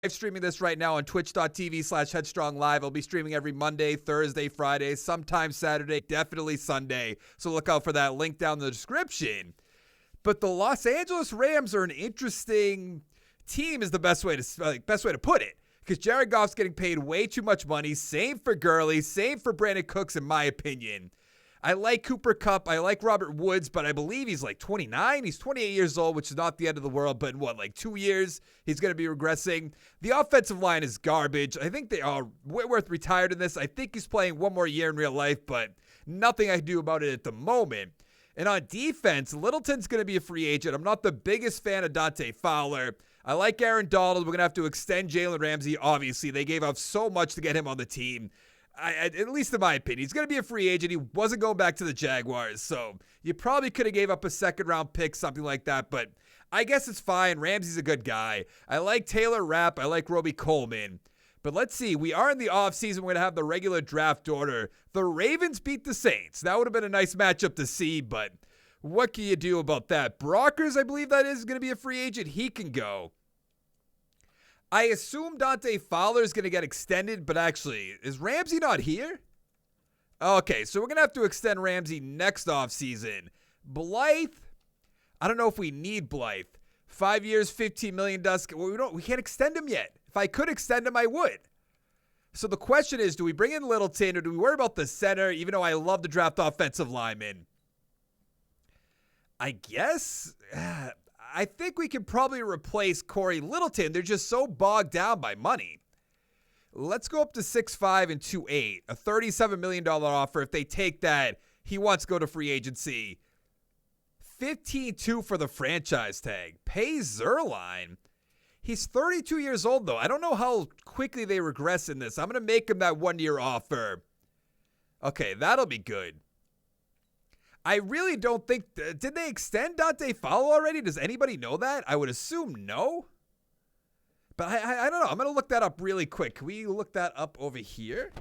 Live streaming this right now on twitch.tv/headstronglive. I'll be streaming every Monday, Thursday, Friday, sometimes Saturday, definitely Sunday. So look out for that link down in the description. But the Los Angeles Rams are an interesting team is the best way to put it. Because Jared Goff's getting paid way too much money. Same for Gurley, same for Brandon Cooks in my opinion. I like Cooper Kupp, I like Robert Woods, but I believe he's like 29. He's 28 years old, which is not the end of the world, but in like 2 years, he's going to be regressing. The offensive line is garbage. I think they are Whitworth retired in this. I think he's playing one more year in real life, but nothing I can do about it at the moment. And on defense, Littleton's going to be a free agent. I'm not the biggest fan of Dante Fowler. I like Aaron Donald. We're going to have to extend Jalen Ramsey, obviously. They gave up so much to get him on the team. At least in my opinion, he's going to be a free agent. He wasn't going back to the Jaguars, so you probably could have gave up a second-round pick, something like that, but I guess it's fine. Ramsey's a good guy. I like Taylor Rapp. I like Roby Coleman. But let's see. We are in the offseason. We're going to have the regular draft order. The Ravens beat the Saints. That would have been a nice matchup to see, but what can you do about that? Brockers, I believe that is going to be a free agent. He can go. I assume Dante Fowler is going to get extended, but actually, is Ramsey not here? Okay, so we're going to have to extend Ramsey next offseason. Blythe, I don't know if we need Blythe. 5 years, $15 million. We can't extend him yet. If I could extend him, I would. So the question is, do we bring in Littleton or do we worry about the center, even though I love to draft offensive linemen? I guess I think we can probably replace Corey Littleton. They're just so bogged down by money. Let's go up to 6'5" and 2'8", a $37 million offer. If they take that, he wants to go to free agency. 15-2 for the franchise tag. Pay Zerline. He's 32 years old, though. I don't know how quickly they regress in this. I'm going to make him that one-year offer. Okay, that'll be good. I really don't think... Did they extend Dante Fowler already? Does anybody know that? I would assume no. But I don't know. I'm going to look that up really quick. Can we look that up over here?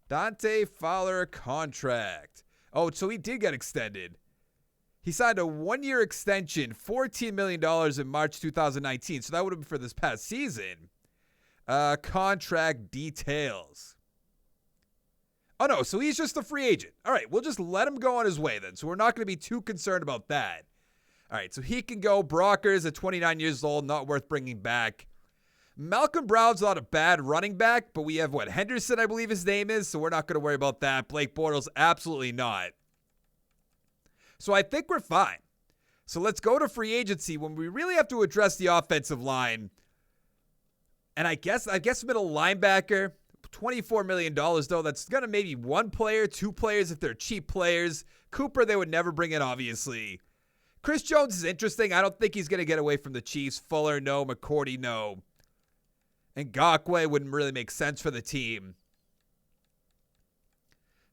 Dante Fowler contract. Oh, so he did get extended. He signed a one-year extension, $14 million in March 2019. So that would have been for this past season. Contract details. Oh, no, so he's just a free agent. All right, we'll just let him go on his way then. So we're not going to be too concerned about that. All right, so he can go. Brockers at 29 years old, not worth bringing back. Malcolm Brown's not a bad running back, but we have, Henderson, I believe his name is, so we're not going to worry about that. Blake Bortles, absolutely not. So I think we're fine. So let's go to free agency when we really have to address the offensive line. And I guess middle linebacker, $24 million, though. That's going to maybe one player, two players if they're cheap players. Cooper, they would never bring in, obviously. Chris Jones is interesting. I don't think he's going to get away from the Chiefs. Fuller, no. McCourty, no. And Ngakoue wouldn't really make sense for the team.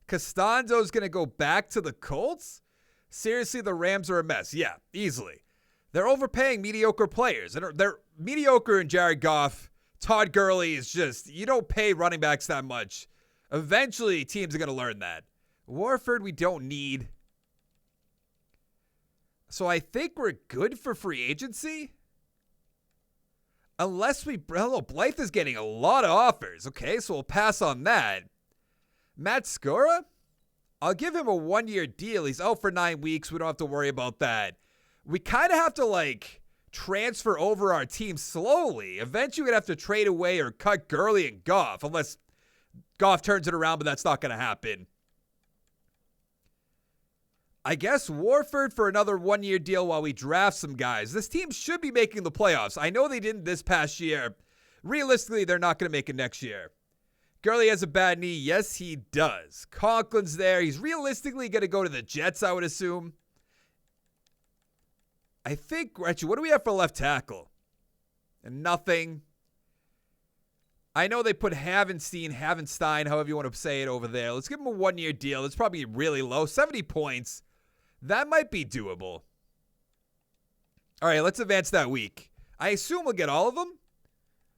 Costanzo's going to go back to the Colts? Seriously, the Rams are a mess. Yeah, easily. They're overpaying mediocre players. They're mediocre in Jared Goff. Todd Gurley is just, you don't pay running backs that much. Eventually, teams are going to learn that. Warford, we don't need. So I think we're good for free agency. Unless Blythe is getting a lot of offers. Okay, so we'll pass on that. Matt Skura? I'll give him a one-year deal. He's out for 9 weeks. We don't have to worry about that. We kind of have to, transfer over our team slowly. Eventually, we'd have to trade away or cut Gurley and Goff, unless Goff turns it around, but that's not going to happen. I guess Warford for another one-year deal while we draft some guys. This team should be making the playoffs. I know they didn't this past year. Realistically, they're not going to make it next year. Gurley has a bad knee. Yes, he does. Conklin's there. He's realistically going to go to the Jets, I would assume. I think, actually, what do we have for left tackle? And nothing. I know they put Havenstein, however you want to say it over there. Let's give him a one-year deal. It's probably really low. 70 points. That might be doable. All right, let's advance that week. I assume we'll get all of them.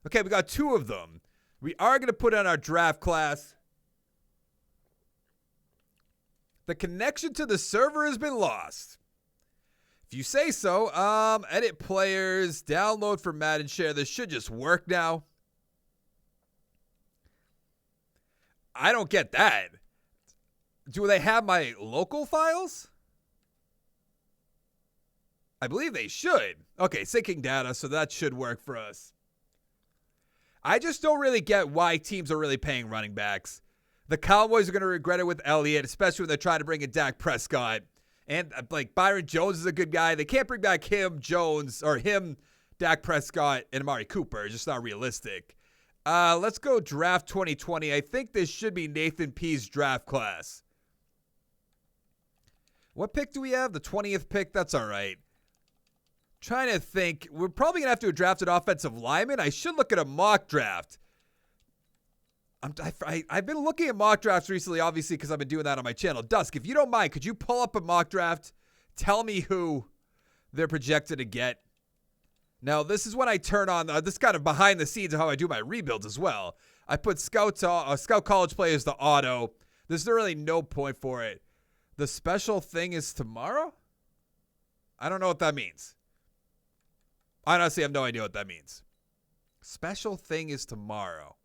Okay, we got 2 of them. We are going to put on our draft class. The connection to the server has been lost. If you say so. Edit players, download for Madden, share. This should just work now. I don't get that. Do they have my local files? I believe they should. Okay, syncing data, so that should work for us. I just don't really get why teams are really paying running backs. The Cowboys are going to regret it with Elliott, especially when they're trying to bring in Dak Prescott. And, like, Byron Jones is a good guy. They can't bring back him, Dak Prescott, and Amari Cooper. It's just not realistic. Let's go draft 2020. I think this should be Nathan P's draft class. What pick do we have? The 20th pick? That's all right. Trying to think. We're probably going to have to draft an offensive lineman. I should look at a mock draft. I've been looking at mock drafts recently, obviously, because I've been doing that on my channel. Dusk, if you don't mind, could you pull up a mock draft? Tell me who they're projected to get. Now, this is when I turn on, this kind of behind the scenes of how I do my rebuilds as well. I put Scout College players to auto. There's really no point for it. The special thing is tomorrow? I don't know what that means. I honestly have no idea what that means. Special thing is tomorrow.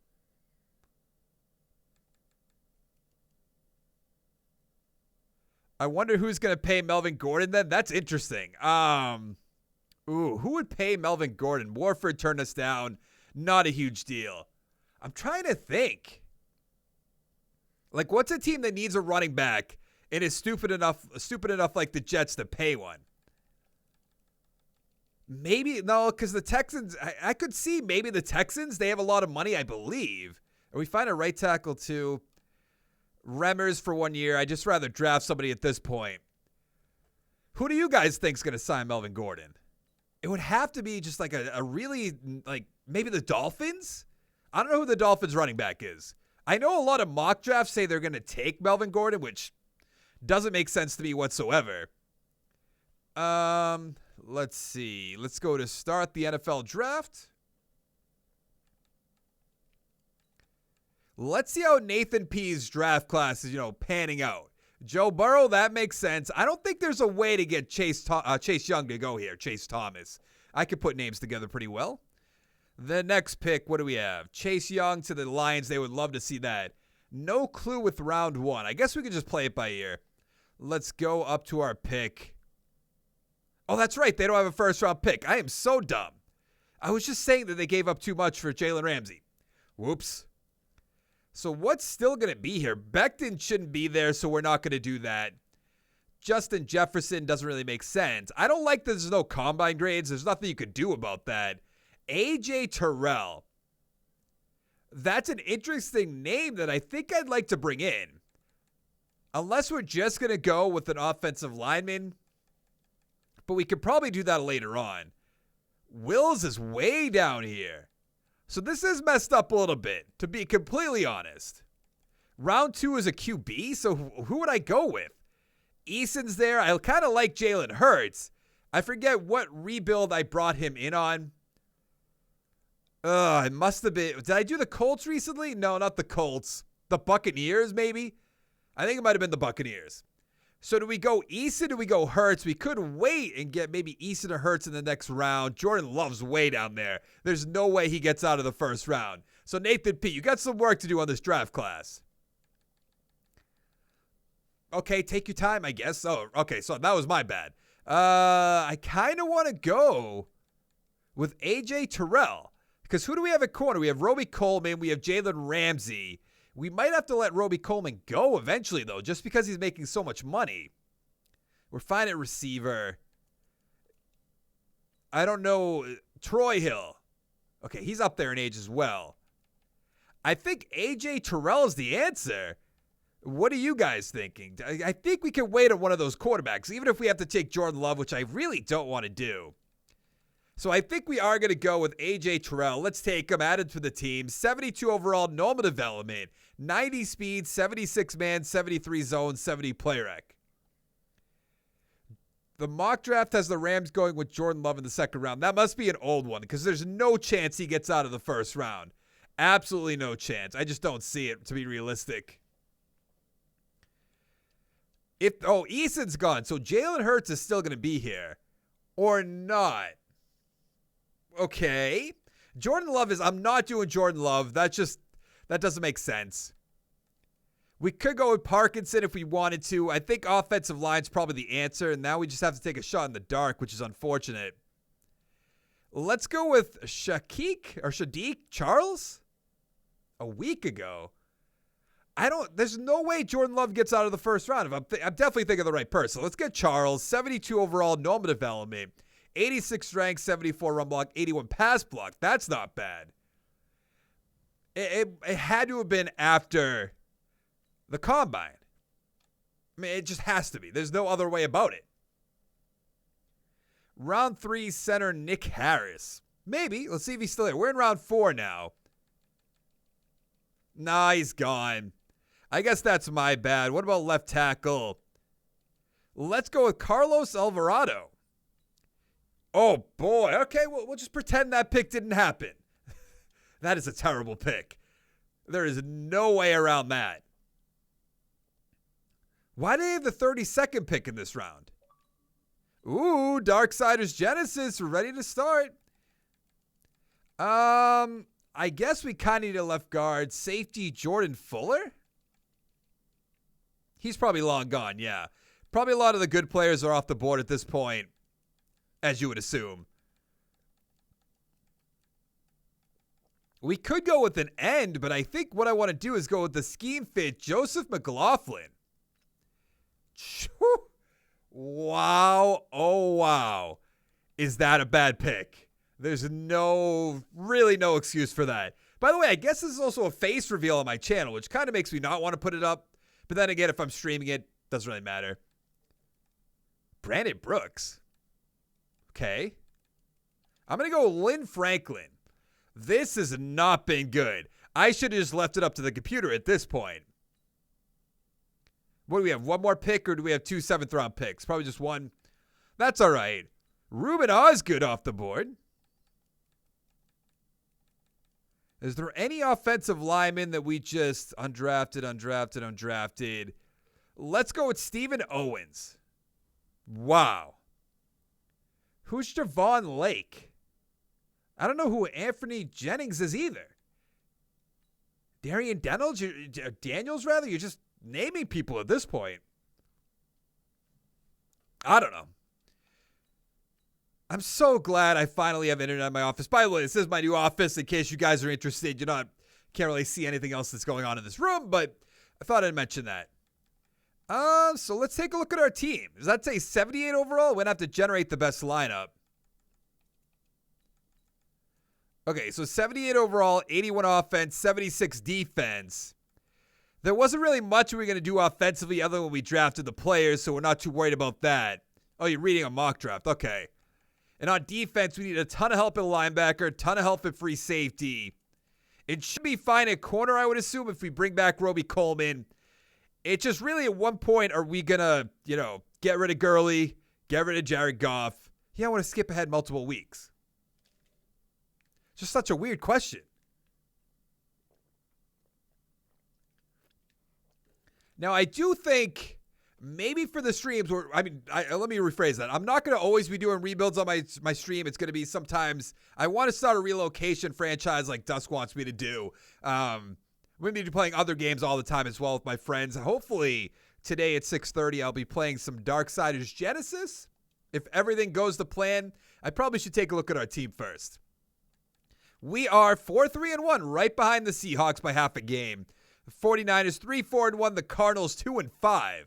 I wonder who's going to pay Melvin Gordon then. That's interesting. Who would pay Melvin Gordon? Warford turned us down. Not a huge deal. I'm trying to think. Like, what's a team that needs a running back and is stupid enough like the Jets to pay one? Maybe, no, because the Texans, I could see maybe the Texans. They have a lot of money, I believe. Or we find a right tackle too. Remmers for 1 year. I'd just rather draft somebody at this point. Who do you guys think is going to sign Melvin Gordon? It would have to be just like a really, like, maybe the Dolphins? I don't know who the Dolphins running back is. I know a lot of mock drafts say they're going to take Melvin Gordon, which doesn't make sense to me whatsoever. Let's see. Let's go to start the NFL draft. Let's see how Nathan P's draft class is, panning out. Joe Burrow, that makes sense. I don't think there's a way to get Chase Young to go here. Chase Thomas. I could put names together pretty well. The next pick, what do we have? Chase Young to the Lions. They would love to see that. No clue with round 1. I guess we could just play it by ear. Let's go up to our pick. Oh, that's right. They don't have a first-round pick. I am so dumb. I was just saying that they gave up too much for Jalen Ramsey. Whoops. So what's still going to be here? Becton shouldn't be there, so we're not going to do that. Justin Jefferson doesn't really make sense. I don't like that there's no combine grades. There's nothing you could do about that. AJ Terrell. That's an interesting name that I think I'd like to bring in. Unless we're just going to go with an offensive lineman. But we could probably do that later on. Wills is way down here. So this is messed up a little bit, to be completely honest. Round 2 is a QB, so who would I go with? Eason's there. I kind of like Jalen Hurts. I forget what rebuild I brought him in on. It must have been. Did I do the Colts recently? No, not the Colts. The Buccaneers, maybe? I think it might have been the Buccaneers. So do we go Eason? Do we go Hurts? We could wait and get maybe Eason or Hurts in the next round. Jordan Love's way down there. There's no way he gets out of the first round. So Nathan P., you got some work to do on this draft class. Okay, take your time, I guess. Oh, okay, so that was my bad. I kind of want to go with AJ Terrell. Because who do we have at corner? We have Roby Coleman. We have Jalen Ramsey. We might have to let Roby Coleman go eventually, though, just because he's making so much money. We're fine at receiver. I don't know. Troy Hill. Okay, he's up there in age as well. I think AJ Terrell is the answer. What are you guys thinking? I think we can wait on one of those quarterbacks, even if we have to take Jordan Love, which I really don't want to do. So I think we are going to go with AJ Terrell. Let's take him, added to the team. 72 overall, normal development. 90 speed, 76 man, 73 zone, 70 play rec. The mock draft has the Rams going with Jordan Love in the second round. That must be an old one because there's no chance he gets out of the first round. Absolutely no chance. I just don't see it, to be realistic. Eason's gone. So Jalen Hurts is still going to be here. or not. Okay. Jordan Love I'm not doing Jordan Love. That doesn't make sense. We could go with Parkinson if we wanted to. I think offensive line's probably the answer, and now we just have to take a shot in the dark, which is unfortunate. Let's go with Sadiq Charles a week ago. There's no way Jordan Love gets out of the first round. I'm definitely thinking of the right person. Let's get Charles, 72 overall, normal development, 86 strength, 74 run block, 81 pass block. That's not bad. It had to have been after the combine. I mean, it just has to be. There's no other way about it. Round 3, center Nick Harris. Maybe. Let's see if he's still there. We're in round 4 now. Nah, he's gone. I guess that's my bad. What about left tackle? Let's go with Carlos Alvarado. Oh, boy. Okay, we'll just pretend that pick didn't happen. That is a terrible pick. There is no way around that. Why do they have the 32nd pick in this round? Ooh, Darksiders Genesis. We're ready to start. I guess we kind of need a left guard. Safety Jordan Fuller? He's probably long gone, yeah. Probably a lot of the good players are off the board at this point, as you would assume. We could go with an end, but I think what I want to do is go with the scheme fit, Joseph McLaughlin. Wow. Oh, wow. Is that a bad pick? There's really no excuse for that. By the way, I guess this is also a face reveal on my channel, which kind of makes me not want to put it up. But then again, if I'm streaming it, doesn't really matter. Brandon Brooks. Okay. I'm going to go Lynn Franklin. This has not been good. I should have just left it up to the computer at this point. What do we have? One more pick, or do we have 2 7th-round picks? Probably just one. That's all right. Ruben Osgood off the board. Is there any offensive lineman that we just undrafted? Let's go with Stephen Owens. Wow. Who's Javon Lake? I don't know who Anthony Jennings is either. Darian Daniels, You're just naming people at this point. I don't know. I'm so glad I finally have internet in my office. By the way, this is my new office. In case you guys are interested, can't really see anything else that's going on in this room, but I thought I'd mention that. So let's take a look at our team. Does that say 78 overall? We're going to have to generate the best lineup. Okay, so 78 overall, 81 offense, 76 defense. There wasn't really much we were going to do offensively other than when we drafted the players, so we're not too worried about that. Oh, you're reading a mock draft. Okay. And on defense, we need a ton of help at linebacker, a ton of help at free safety. It should be fine at corner, I would assume, if we bring back Roby Coleman. It's just really at one point, are we going to, get rid of Gurley, get rid of Jared Goff? Yeah, I want to skip ahead multiple weeks. Just such a weird question. Now, I do think maybe for the streams, let me rephrase that. I'm not going to always be doing rebuilds on my stream. It's going to be sometimes I want to start a relocation franchise like Dusk wants me to do. I'm going to be playing other games all the time as well with my friends. Hopefully today at 6:30, I'll be playing some Darksiders Genesis. If everything goes to plan, I probably should take a look at our team first. We are 4-3-1, right behind the Seahawks by half a game. The 49ers 3-4-1, the Cardinals 2-5.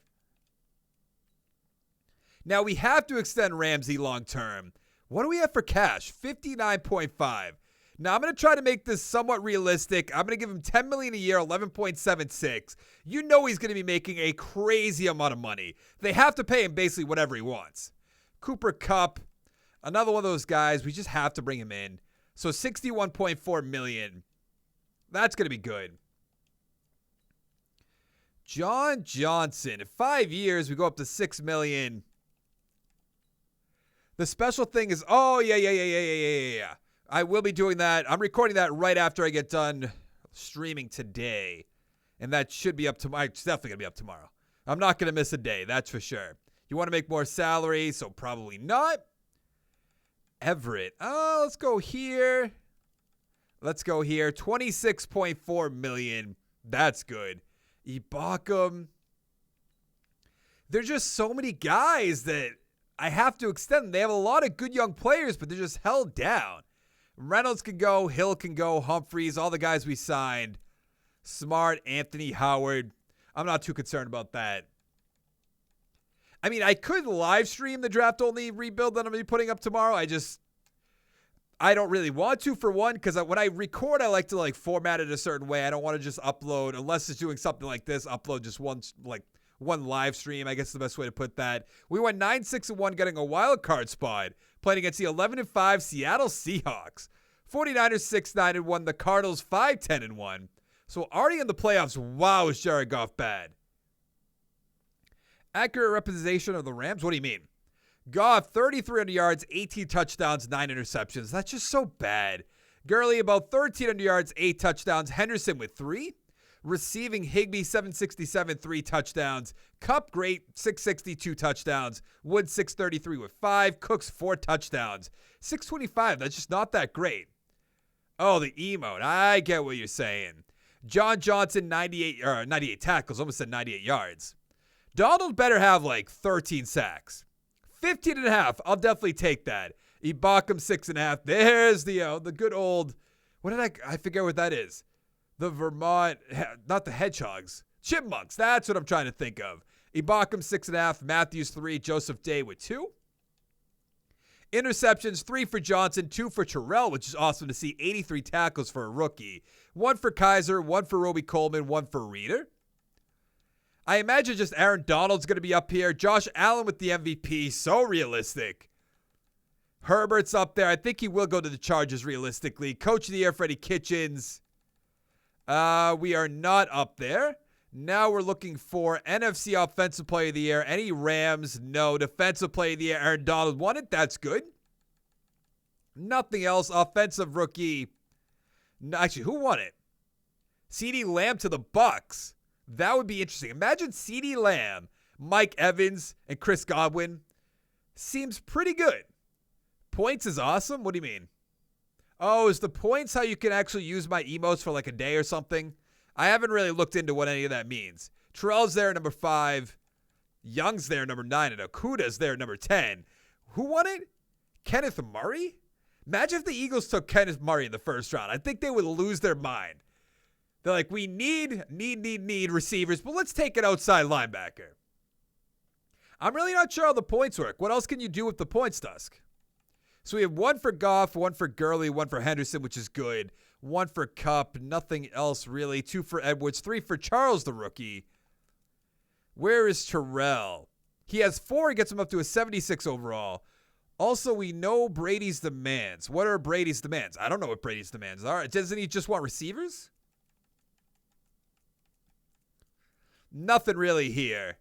Now we have to extend Ramsey long term. What do we have for cash? 59.5. Now I'm going to try to make this somewhat realistic. I'm going to give him $10 million a year, 11.76. You know he's going to be making a crazy amount of money. They have to pay him basically whatever he wants. Cooper Kupp, another one of those guys. We just have to bring him in. So $61.4 million. That's going to be good. John Johnson. In 5 years, we go up to $6 million. The special thing is, yeah. I will be doing that. I'm recording that right after I get done streaming today. And that should be up tomorrow. It's definitely going to be up tomorrow. I'm not going to miss a day, that's for sure. You want to make more salary, so probably not. Everett. Oh, let's go here. 26.4 million. That's good. Ibaka. There's just so many guys that I have to extend. They have a lot of good young players, but they're just held down. Reynolds can go. Hill can go. Humphreys. All the guys we signed. Smart. Anthony Howard. I'm not too concerned about that. I mean, I could live stream the draft-only rebuild that I'm going to be putting up tomorrow. I don't really want to, for one, because when I record, I like to format it a certain way. I don't want to just upload, unless it's doing something like this, upload just one live stream. I guess the best way to put that. We went 9-6-1, getting a wild card spot, playing against the 11-5 Seattle Seahawks. 49ers 6-9-1, the Cardinals 5-10-1. So already in the playoffs, wow, is Jared Goff bad? Accurate representation of the Rams? What do you mean? Goff, 3,300 yards, 18 touchdowns, 9 interceptions. That's just so bad. Gurley, about 1,300 yards, 8 touchdowns. Henderson with 3. Receiving, Higbee, 767, 3 touchdowns. Kupp, great, 662 touchdowns. Wood, 633 with 5. Cooks, 4 touchdowns. 625, that's just not that great. Oh, the emote. I get what you're saying. John Johnson, 98 tackles. Almost said 98 yards. Donald better have 13 sacks. 15.5. I'll definitely take that. Ibaka 6.5. There's the good old, what did I forget what that is. The Vermont, not the Hedgehogs. Chipmunks. That's what I'm trying to think of. Ibaka 6.5. Matthews 3. Joseph Day with 2. Interceptions, 3 for Johnson, 2 for Terrell, which is awesome to see. 83 tackles for a rookie. 1 for Kaiser, 1 for Roby Coleman, 1 for Reeder. I imagine just Aaron Donald's going to be up here. Josh Allen with the MVP. So realistic. Herbert's up there. I think he will go to the Chargers realistically. Coach of the Year, Freddie Kitchens. We are not up there. Now we're looking for NFC Offensive Player of the Year. Any Rams? No. Defensive Player of the Year, Aaron Donald won it. That's good. Nothing else. Offensive Rookie. No, actually, who won it? CeeDee Lamb to the Bucks. That would be interesting. Imagine CeeDee Lamb, Mike Evans, and Chris Godwin. Seems pretty good. Points is awesome? What do you mean? Oh, is the points how you can actually use my emotes for a day or something? I haven't really looked into what any of that means. Terrell's there at number 5. Young's there at number 9. And Okuda's there at number 10. Who won it? Kenneth Murray? Imagine if the Eagles took Kenneth Murray in the first round. I think they would lose their mind. They're like, we need receivers, but let's take an outside linebacker. I'm really not sure how the points work. What else can you do with the points, Dusk? So we have 1 for Goff, 1 for Gurley, 1 for Henderson, which is good. 1 for Kupp, nothing else really. 2 for Edwards, 3 for Charles, the rookie. Where is Terrell? He has 4. He gets him up to a 76 overall. Also, we know Brady's demands. What are Brady's demands? I don't know what Brady's demands are. Doesn't he just want receivers? Nothing really here.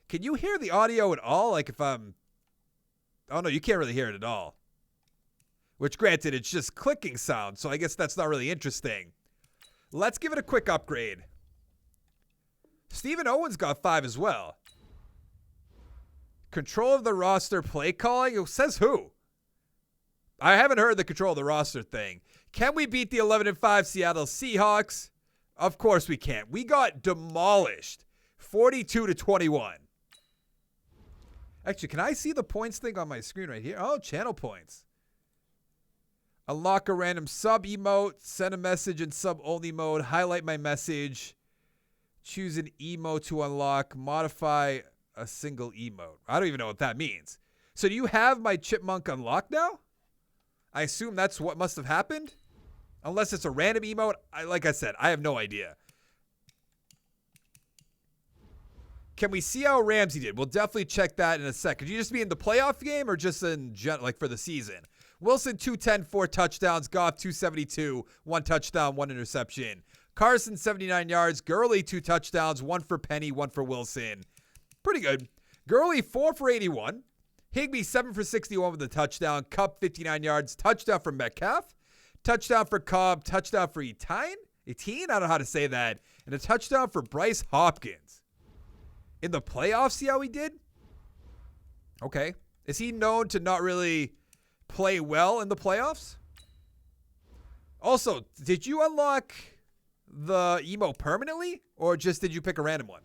Can you hear the audio at all? If I'm... Oh, no, you can't really hear it at all. Which, granted, it's just clicking sound, so I guess that's not really interesting. Let's give it a quick upgrade. Stephen Owens got 5 as well. Control of the roster, play calling? It says who? I haven't heard the control of the roster thing. Can we beat the 11-5 Seattle Seahawks? Of course we can't. We got demolished. 42-21. Actually, can I see the points thing on my screen right here? Oh, channel points. Unlock a random sub emote. Send a message in sub-only mode. Highlight my message. Choose an emote to unlock. Modify a single emote. I don't even know what that means. So do you have my chipmunk unlocked now? I assume that's what must have happened. Unless it's a random emote. Like I said, I have no idea. Can we see how Ramsey did? We'll definitely check that in a second. Could you just be in the playoff game or just in for the season? Wilson, 210, 4 touchdowns. Goff, 272, 1 touchdown, 1 interception. Carson, 79 yards. Gurley, 2 touchdowns, 1 for Penny, 1 for Wilson. Pretty good. Gurley, 4 for 81. Higbee, 7 for 61 with a touchdown. Kupp, 59 yards. Touchdown for Metcalf. Touchdown for Cobb. Touchdown for Etienne? I don't know how to say that. And a touchdown for Bryce Hopkins. In the playoffs, see how he did? Okay. Is he known to not really play well in the playoffs. Also, did you unlock the emo permanently, or just did you pick a random one?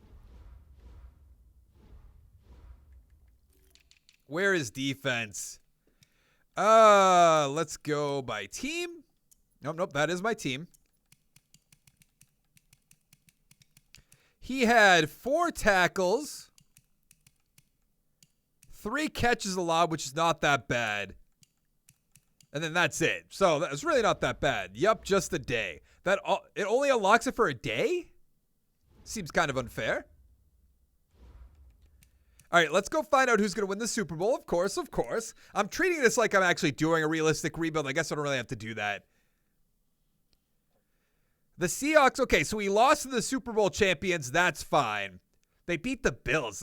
Where is defense? Let's go by team. Nope, that is my team. He had 4 tackles, 3 catches allowed, which is not that bad. And then that's it. So that's really not that bad. Yup, just a day. It only unlocks it for a day? Seems kind of unfair. All right, let's go find out who's going to win the Super Bowl. Of course. I'm treating this like I'm actually doing a realistic rebuild. I guess I don't really have to do that. The Seahawks, okay, so we lost to the Super Bowl champions. That's fine. They beat the Bills.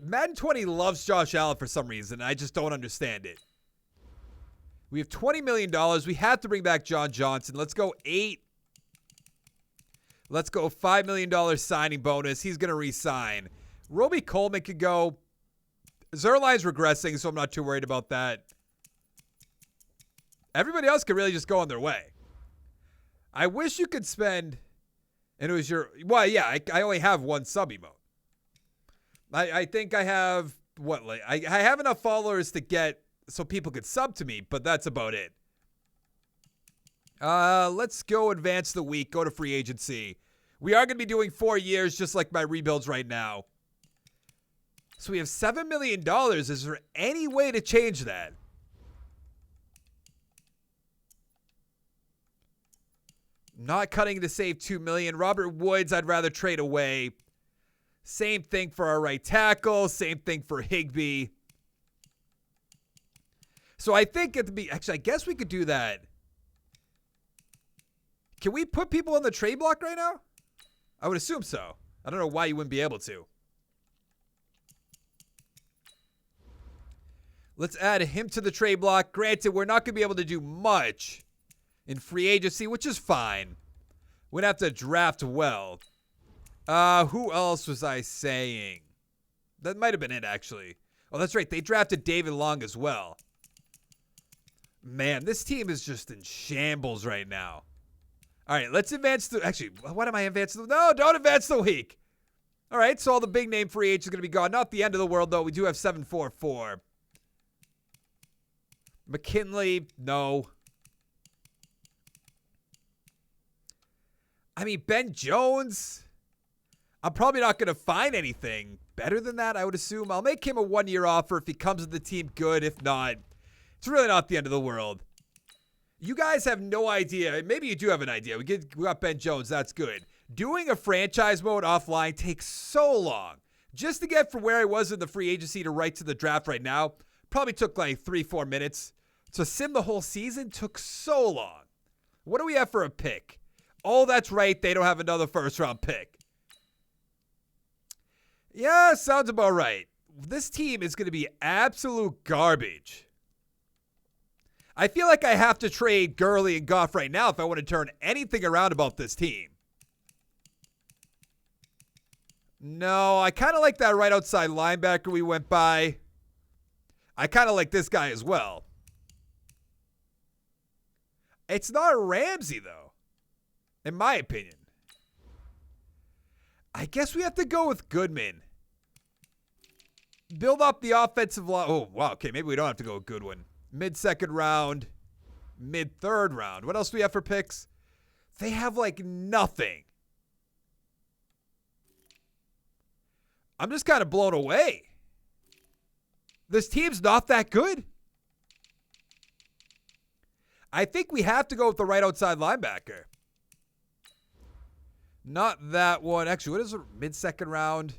Madden 20 loves Josh Allen for some reason. I just don't understand it. We have $20 million. We have to bring back John Johnson. Let's go 8. Let's go $5 million signing bonus. He's going to re-sign. Roby Coleman could go. Zerline's regressing, so I'm not too worried about that. Everybody else could really just go on their way. I wish you could spend, and it was your, well, yeah, I only have 1 sub emote. I think I have, I have enough followers to get, so people could sub to me, but that's about it. Let's go advance the week, go to free agency. We are going to be doing 4 years, just like my rebuilds right now. So we have $7 million. Is there any way to change that? Not cutting to save $2 million. Robert Woods, I'd rather trade away. Same thing for our right tackle. Same thing for Higbee. So I think actually, I guess we could do that. Can we put people on the trade block right now? I would assume so. I don't know why you wouldn't be able to. Let's add him to the trade block. Granted, we're not going to be able to do much in free agency, which is fine. We'd have to draft well. Who else was I saying? That might have been it, actually. Oh, that's right. They drafted David Long as well. Man, this team is just in shambles right now. All right, let's advance the... Actually, what am I advancing? No, don't advance the week. All right, so all the big name free agents are going to be gone. Not the end of the world, though. We do have 744. McKinley, no. I mean, Ben Jones, I'm probably not going to find anything better than that, I would assume. I'll make him a 1-year offer if he comes to the team good. If not, it's really not the end of the world. You guys have no idea. Maybe you do have an idea. We got Ben Jones. That's good. Doing a franchise mode offline takes so long. Just to get from where I was in the free agency to right to the draft right now, probably took like 3-4 minutes. To sim the whole season took so long. What do we have for a pick? Oh, that's right. They don't have another first-round pick. Yeah, sounds about right. This team is going to be absolute garbage. I feel like I have to trade Gurley and Goff right now if I want to turn anything around about this team. No, I kind of like that right outside linebacker we went by. I kind of like this guy as well. It's not Ramsey, though, in my opinion. I guess we have to go with Goodman. Build up the offensive line. Oh, wow. Okay, maybe we don't have to go with Goodwin. Mid-second round, mid-third round. What else do we have for picks? They have, like, nothing. I'm just kind of blown away. This team's not that good. I think we have to go with the right outside linebacker. Not that one. Actually, what is it? Mid-second round?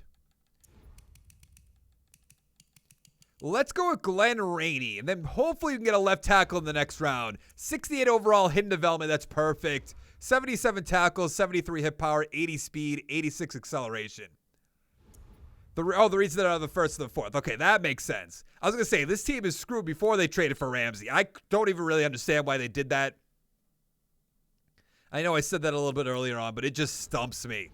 Let's go with Glenn Rainey, and then hopefully we can get a left tackle in the next round. 68 overall, hidden development. That's perfect. 77 tackles, 73 hit power, 80 speed, 86 acceleration. The reason they're out of the first and the fourth. Okay, that makes sense. I was going to say, this team is screwed before they traded for Ramsey. I don't even really understand why they did that. I know I said that a little bit earlier on, but it just stumps me.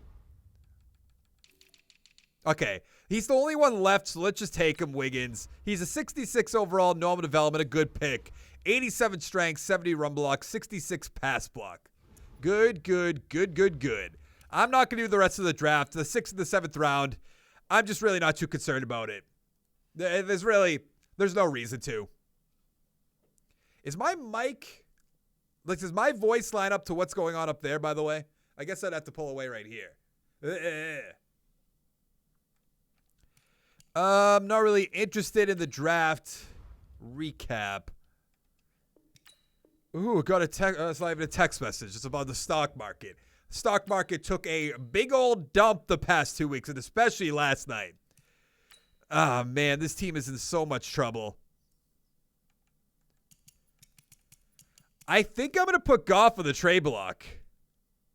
Okay, He's the only one left, so let's just take him, Wiggins. He's a 66 overall, normal development, a good pick. 87 strength, 70 run block, 66 pass block. Good. I'm not going to do the rest of the draft. The 6th and the 7th round, I'm just really not too concerned about it. There's no reason to. Is my mic, like, does my voice line up to what's going on up there, by the way? I guess I'd have to pull away right here. I'm not really interested in the draft recap. Ooh, got it's not even a text message. It's about the stock market. Stock market took a big old dump the past 2 weeks, and especially last night. Ah, man, this team is in so much trouble. I think I'm going to put Goff on the trade block.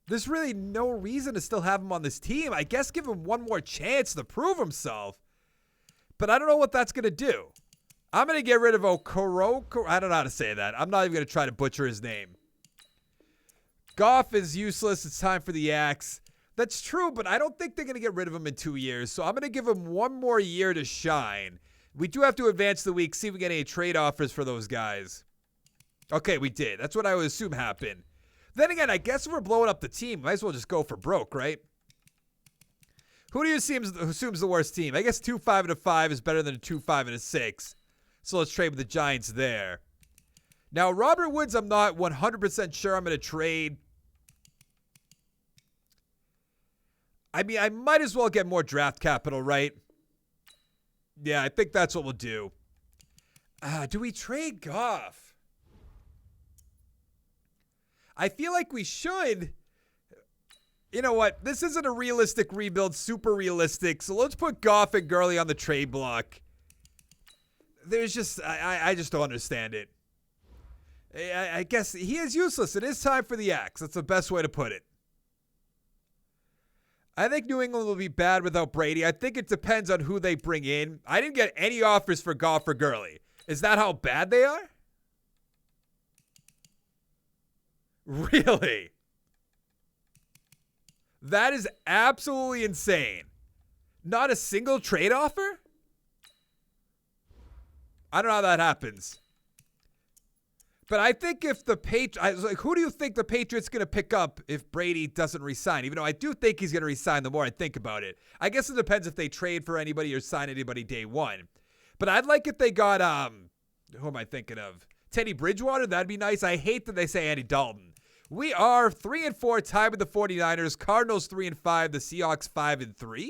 There's really no reason to still have him on this team. I guess give him one more chance to prove himself. But I don't know what that's going to do. I'm going to get rid of Okoro. I don't know how to say that. I'm not even going to try to butcher his name. Goff is useless. It's time for the axe. That's true, but I don't think they're going to get rid of him in 2 years. So I'm going to give him one more year to shine. We do have to advance the week, see if we get any trade offers for those guys. Okay, we did. That's what I would assume happened. Then again, I guess if we're blowing up the team, might as well just go for broke, right? Who do you assumes the worst team? I guess 2-5-5 is better than a 2-5-6. So let's trade with the Giants there. Now, Robert Woods, I'm not 100% sure I'm going to trade. I mean, I might as well get more draft capital, right? Yeah, I think that's what we'll do. Do we trade Goff? I feel like we should. You know what? This isn't a realistic rebuild, super realistic. So let's put Goff and Gurley on the trade block. There's just, I just don't understand it. I guess he is useless. It is time for the axe. That's the best way to put it. I think New England will be bad without Brady. I think it depends on who they bring in. I didn't get any offers for Goff or Gurley. Is that how bad they are? Really? That is absolutely insane. Not a single trade offer? I don't know how that happens. But I think if the who do you think the Patriots going to pick up if Brady doesn't resign? Even though I do think he's going to resign the more I think about it. I guess it depends if they trade for anybody or sign anybody day one. But I'd like if they got, who am I thinking of? Teddy Bridgewater, that'd be nice. I hate that they say Andy Dalton. We are 3-4, tied with the 49ers. Cardinals 3-5, the Seahawks 5-3.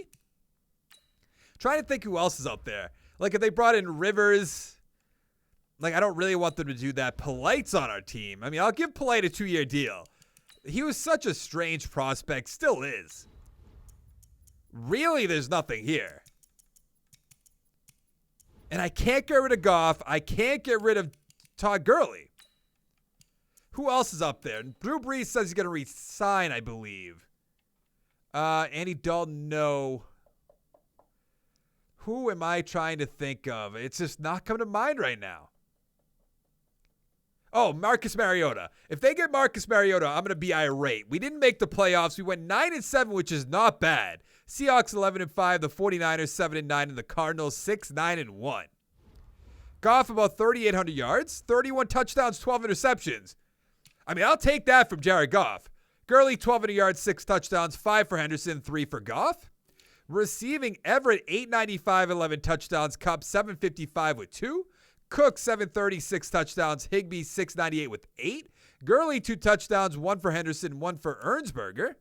Trying to think who else is up there. Like if they brought in Rivers. Like, I don't really want them to do that. Polite's on our team. I mean, I'll give Polite a 2-year deal. He was such a strange prospect. Still is. Really, there's nothing here. And I can't get rid of Goff. I can't get rid of Todd Gurley. Who else is up there? Drew Brees says he's going to resign, I believe. Andy Dalton, no. Who am I trying to think of? It's just not coming to mind right now. Oh, Marcus Mariota. If they get Marcus Mariota, I'm going to be irate. We didn't make the playoffs. We went 9-7, which is not bad. Seahawks 11-5, the 49ers 7-9, and the Cardinals 6-9-1. Goff about 3,800 yards, 31 touchdowns, 12 interceptions. I mean, I'll take that from Jared Goff. Gurley 1,200 yards, 6 touchdowns, 5 for Henderson, 3 for Goff. Receiving Everett 895, 11 touchdowns, Kupp 755 with 2. Cook 736 touchdowns, Higbee 698 with 8. Gurley 2 touchdowns, 1 for Henderson, 1 for Ernsberger.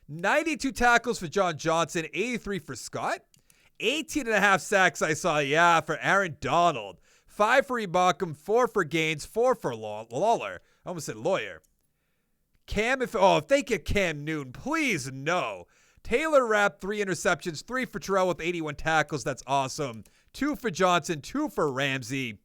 92 tackles for John Johnson, 83 for Scott. 18.5 sacks I saw, for Aaron Donald. 5 for Ibaka, 4 for Gaines, 4 for Lawler. I almost said Lawyer. If they get Cam Newton, please no. Taylor Rapp, 3 interceptions, 3 for Terrell with 81 tackles. That's awesome. 2 for Johnson, 2 for Ramsey.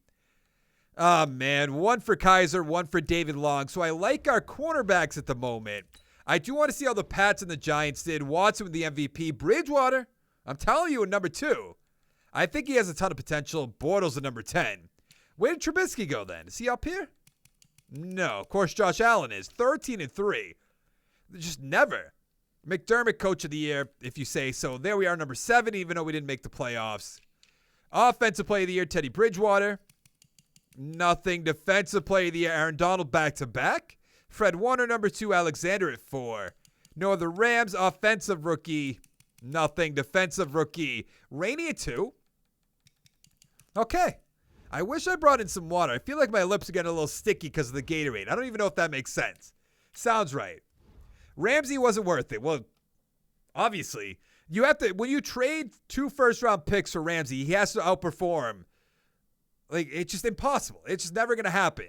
Oh, man. 1 for Kaiser, 1 for David Long. So I like our cornerbacks at the moment. I do want to see how the Pats and the Giants did. Watson with the MVP. Bridgewater, I'm telling you, at number 2. I think he has a ton of potential. Bortles at number 10. Where did Trubisky go then? Is he up here? No. Of course, Josh Allen is. 13-3. Just never. McDermott, Coach of the Year, if you say so. There we are, number 7, even though we didn't make the playoffs. Offensive Player of the Year, Teddy Bridgewater. Nothing. Defensive Player of the Year, Aaron Donald, back-to-back. Fred Warner, number 2, Alexander at 4. No other Rams, Offensive Rookie. Nothing. Defensive Rookie, Rainey at 2. Okay. I wish I brought in some water. I feel like my lips are getting a little sticky because of the Gatorade. I don't even know if that makes sense. Sounds right. Ramsey wasn't worth it. Well, obviously, you have to, when you trade 2 first-round picks for Ramsey, he has to outperform. Like, it's just impossible. It's just never going to happen.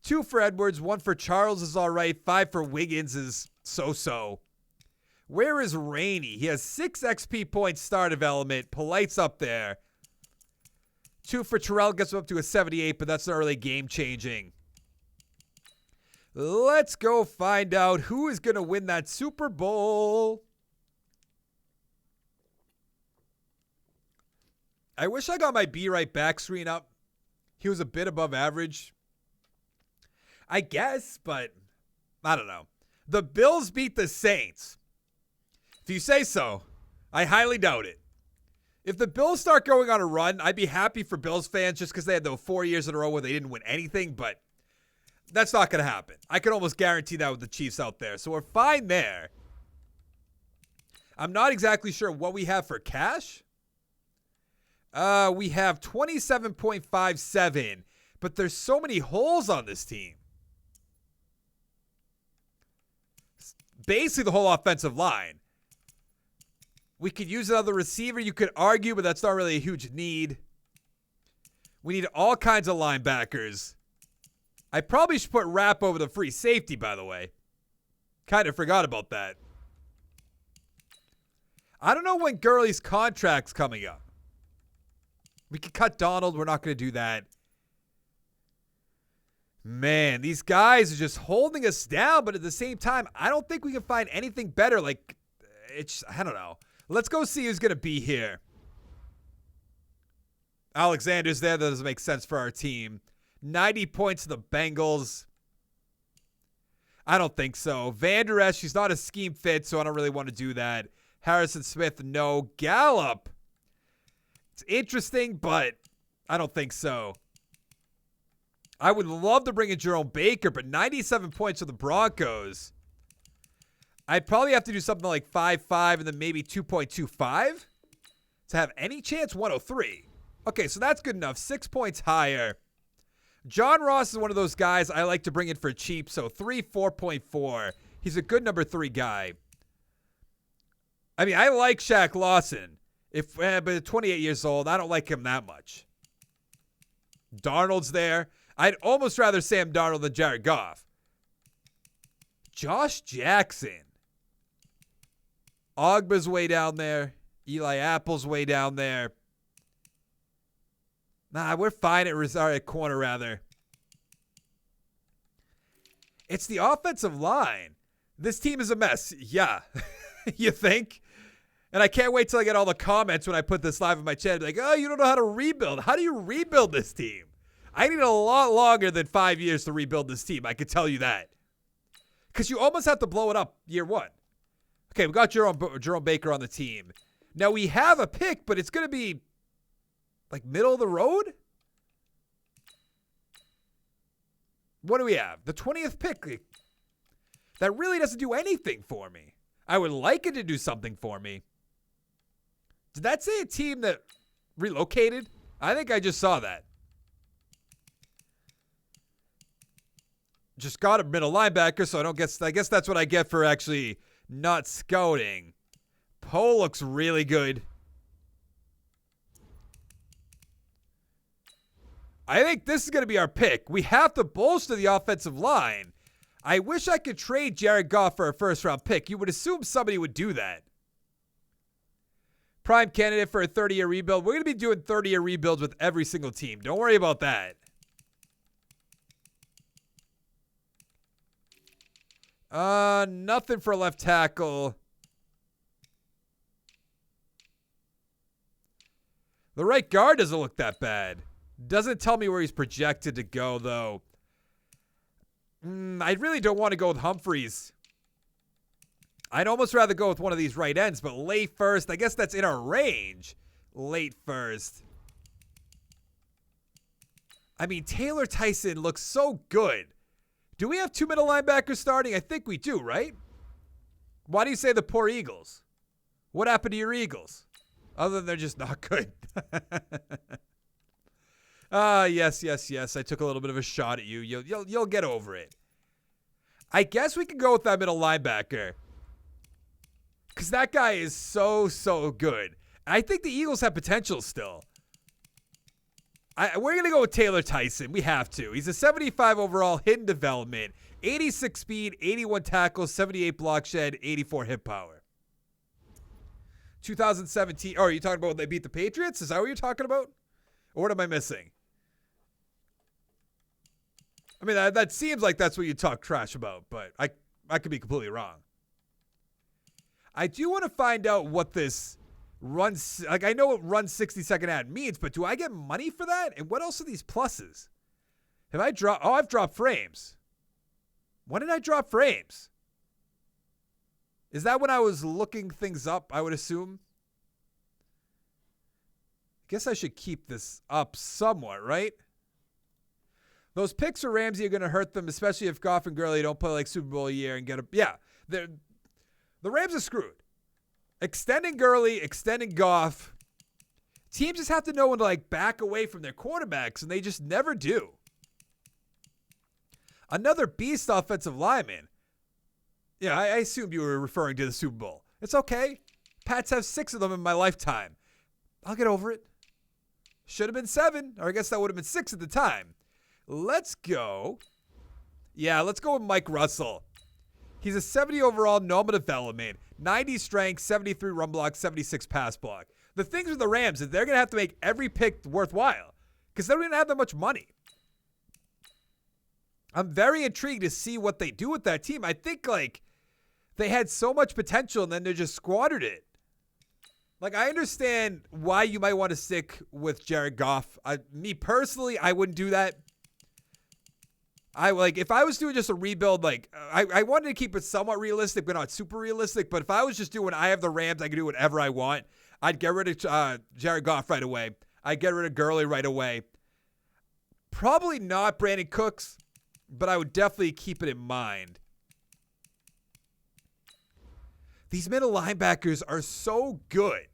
2 for Edwards, 1 for Charles is all right. 5 for Wiggins is so-so. Where is Rainey? He has 6 XP points star development. Polite's up there. 2 for Terrell, gets him up to a 78, but that's not really game-changing. Let's go find out who is going to win that Super Bowl. I wish I got my Be Right Back screen up. He was a bit above average, I guess, but I don't know. The Bills beat the Saints. If you say so, I highly doubt it. If the Bills start going on a run, I'd be happy for Bills fans just because they had those 4 years in a row where they didn't win anything, but that's not going to happen. I can almost guarantee that with the Chiefs out there. So we're fine there. I'm not exactly sure what we have for cash. We have 27.57, but there's so many holes on this team. Basically the whole offensive line. We could use another receiver, you could argue, but that's not really a huge need. We need all kinds of linebackers. I probably should put Rapp over the free safety, by the way. Kind of forgot about that. I don't know when Gurley's contract's coming up. We could cut Donald. We're not going to do that. Man, these guys are just holding us down, but at the same time, I don't think we can find anything better. Like, I don't know. Let's go see who's going to be here. Alexander's there. That doesn't make sense for our team. 90 points to the Bengals. I don't think so. Van Der Esch, she's not a scheme fit, so I don't really want to do that. Harrison Smith, no. Gallup. It's interesting, but I don't think so. I would love to bring in Jerome Baker, but 97 points for the Broncos. I'd probably have to do something like 5.5 and then maybe 2.25 to have any chance. 103. Okay, so that's good enough. 6 points higher. John Ross is one of those guys I like to bring in for cheap, so 4.4. He's a good number 3 guy. I mean, I like Shaq Lawson, but at 28 years old, I don't like him that much. Darnold's there. I'd almost rather Sam Darnold than Jared Goff. Josh Jackson. Ogba's way down there. Eli Apple's way down there. Nah, we're fine at corner, rather. It's the offensive line. This team is a mess. Yeah. You think? And I can't wait till I get all the comments when I put this live on my channel. Like, oh, you don't know how to rebuild. How do you rebuild this team? I need a lot longer than 5 years to rebuild this team. I can tell you that. Because you almost have to blow it up year 1. Okay, we got Jerome Baker on the team. Now, we have a pick, but it's going to be like middle of the road? What do we have? The 20th pick. That really doesn't do anything for me. I would like it to do something for me. Did that say a team that relocated? I think I just saw that. Just got a middle linebacker, so I guess that's what I get for actually not scouting. Poe looks really good. I think this is going to be our pick. We have to bolster the offensive line. I wish I could trade Jared Goff for a first-round pick. You would assume somebody would do that. Prime candidate for a 30-year rebuild. We're going to be doing 30-year rebuilds with every single team. Don't worry about that. Nothing for left tackle. The right guard doesn't look that bad. Doesn't tell me where he's projected to go, though. I really don't want to go with Humphreys. I'd almost rather go with one of these right ends, but late first, I guess that's in our range. Late first. I mean, Taylor Tyson looks so good. Do we have 2 middle linebackers starting? I think we do, right? Why do you say the poor Eagles? What happened to your Eagles? Other than they're just not good. Yes. I took a little bit of a shot at you. You'll get over it. I guess we can go with that middle linebacker. Because that guy is so good. I think the Eagles have potential still. We're going to go with Taylor Tyson. We have to. He's a 75 overall, hidden development, 86 speed, 81 tackles, 78 block shed, 84 hit power. 2017. Oh, are you talking about when they beat the Patriots? Is that what you're talking about? Or what am I missing? I mean, that seems like that's what you talk trash about, but I could be completely wrong. I do want to find out what this run, like I know what run 60-second ad means, but do I get money for that? And what else are these pluses? Have I dropped? Oh, I've dropped frames. When did I drop frames? Is that when I was looking things up, I would assume? I guess I should keep this up somewhat, right? Those picks for Ramsey are going to hurt them, especially if Goff and Gurley don't play like Super Bowl a year and get a... Yeah, the Rams are screwed. Extending Gurley, extending Goff. Teams just have to know when to like back away from their quarterbacks, and they just never do. Another beast offensive lineman. Yeah, I assumed you were referring to the Super Bowl. It's okay. Pats have 6 of them in my lifetime. I'll get over it. Should have been 7, or I guess that would have been 6 at the time. Let's go. Yeah, let's go with Mike Russell. He's a 70 overall, normal development, 90 strength, 73 run block, 76 pass block. The things with the Rams is they're going to have to make every pick worthwhile because they don't even have that much money. I'm very intrigued to see what they do with that team. I think like they had so much potential and then they just squandered it. Like, I understand why you might want to stick with Jared Goff. Me personally, I wouldn't do that. If I was doing just a rebuild, like, I wanted to keep it somewhat realistic, but not super realistic. But if I was just doing, I have the Rams, I can do whatever I want. I'd get rid of Jared Goff right away. I'd get rid of Gurley right away. Probably not Brandon Cooks, but I would definitely keep it in mind. These middle linebackers are so good.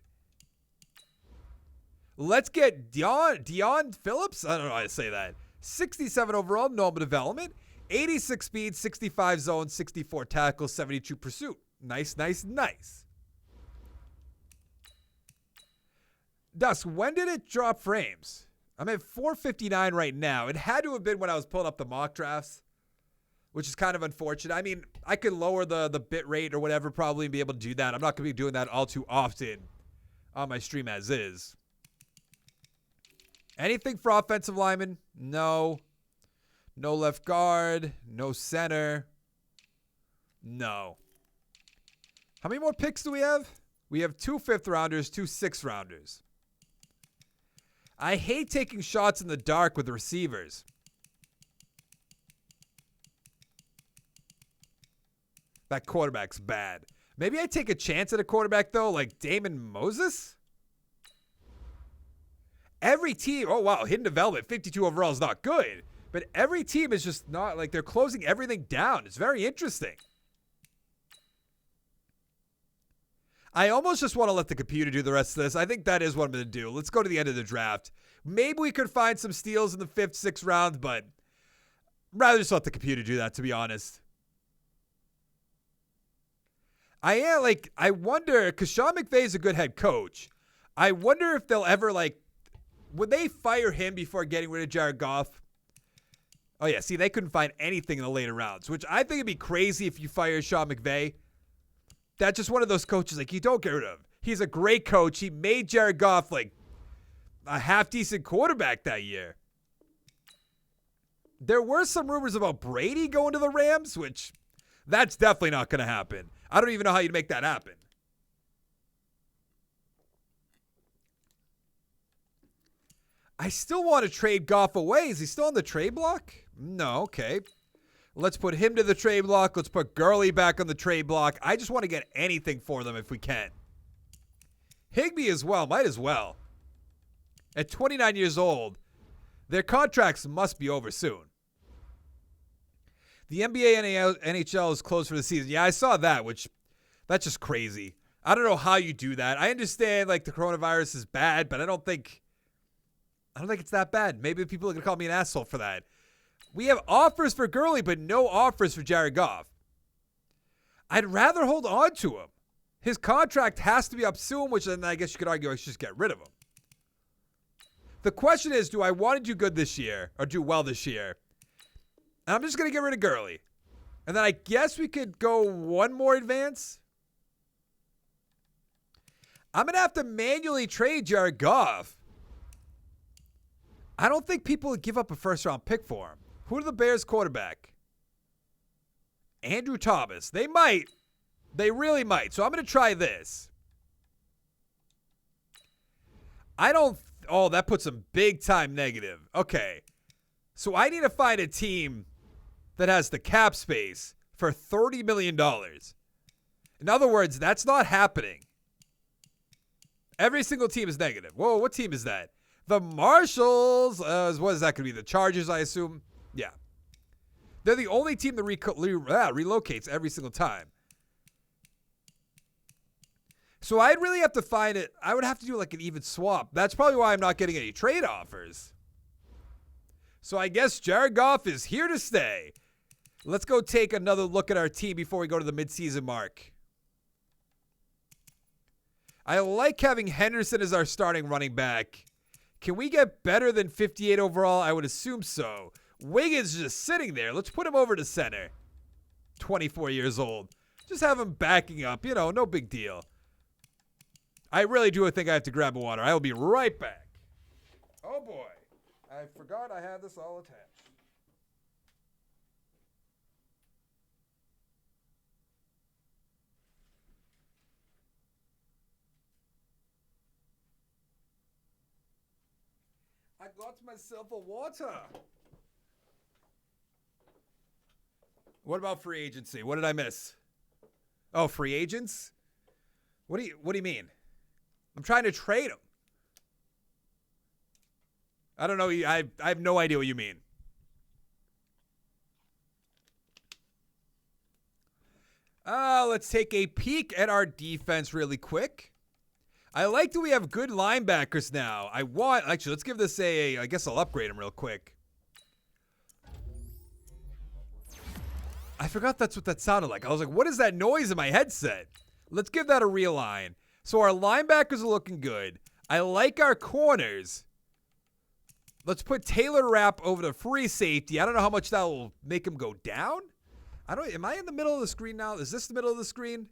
Let's get Deion Phillips. I don't know how to say that. 67 overall, normal development. 86 speed, 65 zone, 64 tackles, 72 pursuit. Nice. Dust, when did it drop frames? I'm at 459 right now. It had to have been when I was pulling up the mock drafts, which is kind of unfortunate. I mean, I could lower the bit rate or whatever probably and be able to do that. I'm not going to be doing that all too often on my stream as is. Anything for offensive linemen? No. No left guard. No center. No. How many more picks do we have? We have 2 5th-rounders, 2 6th-rounders. I hate taking shots in the dark with receivers. That quarterback's bad. Maybe I take a chance at a quarterback, though, like Damon Moses? Every team, oh wow, hidden development, 52 overall is not good. But every team is just not, like they're closing everything down. It's very interesting. I almost just want to let the computer do the rest of this. I think that is what I'm going to do. Let's go to the end of the draft. Maybe we could find some steals in the 5th, 6th round, but rather just let the computer do that, to be honest. I wonder, because Sean McVay is a good head coach. I wonder if they'll ever, would they fire him before getting rid of Jared Goff? Oh, yeah. See, they couldn't find anything in the later rounds, which I think it'd be crazy if you fire Sean McVay. That's just one of those coaches, you don't get rid of. He's a great coach. He made Jared Goff, a half-decent quarterback that year. There were some rumors about Brady going to the Rams, which that's definitely not going to happen. I don't even know how you'd make that happen. I still want to trade Goff away. Is he still on the trade block? No, okay. Let's put him to the trade block. Let's put Gurley back on the trade block. I just want to get anything for them if we can. Higbee as well. Might as well. At 29 years old, their contracts must be over soon. The NBA and NHL is closed for the season. Yeah, I saw that, that's just crazy. I don't know how you do that. I understand like the coronavirus is bad, but I don't think it's that bad. Maybe people are going to call me an asshole for that. We have offers for Gurley, but no offers for Jared Goff. I'd rather hold on to him. His contract has to be up soon, which then I guess you could argue I should just get rid of him. The question is, do I want to do good this year or do well this year? And I'm just going to get rid of Gurley. And then I guess we could go one more advance. I'm going to have to manually trade Jared Goff. I don't think people would give up a first-round pick for him. Who are the Bears quarterback? Andrew Thomas. They might. They really might. So I'm going to try this. Oh, that puts them big time negative. Okay. So I need to find a team that has the cap space for $30 million. In other words, that's not happening. Every single team is negative. Whoa, what team is that? The Marshalls. What is that going to be? The Chargers, I assume? Yeah. They're the only team that relocates every single time. So I'd really have to find it. I would have to do like an even swap. That's probably why I'm not getting any trade offers. So I guess Jared Goff is here to stay. Let's go take another look at our team before we go to the midseason mark. I like having Henderson as our starting running back. Can we get better than 58 overall? I would assume so. Wiggins is just sitting there. Let's put him over to center. 24 years old. Just have him backing up. No big deal. I really do think I have to grab a water. I will be right back. Oh, boy. I forgot I had this all attached. I got myself a water. What about free agency? What did I miss? Oh, free agents? What do you mean? I'm trying to trade them. I don't know. I have no idea what you mean. Let's take a peek at our defense really quick. I like that we have good linebackers now. Actually, let's give this I guess I'll upgrade him real quick. I forgot that's what that sounded like. I was like, what is that noise in my headset? Let's give that a realign. So our linebackers are looking good. I like our corners. Let's put Taylor Rapp over to free safety. I don't know how much that will make him go down. Am I in the middle of the screen now? Is this the middle of the screen?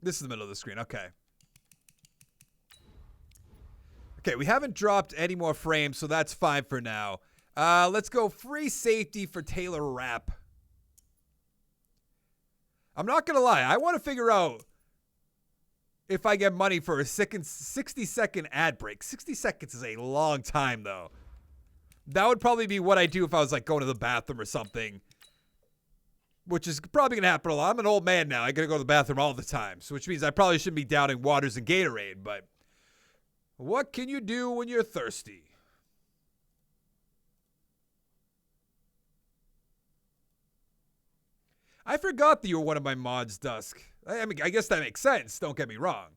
This is the middle of the screen. Okay. Okay, we haven't dropped any more frames, so that's fine for now. Let's go free safety for Taylor Rapp. I'm not going to lie. I want to figure out if I get money for a 60-second ad break. 60 seconds is a long time, though. That would probably be what I do if I was like going to the bathroom or something, which is probably going to happen a lot. I'm an old man now. I got to go to the bathroom all the time, so which means I probably shouldn't be downing waters and Gatorade, but what can you do when you're thirsty? I forgot that you were one of my mods, Dusk. I mean, I guess that makes sense. Don't get me wrong.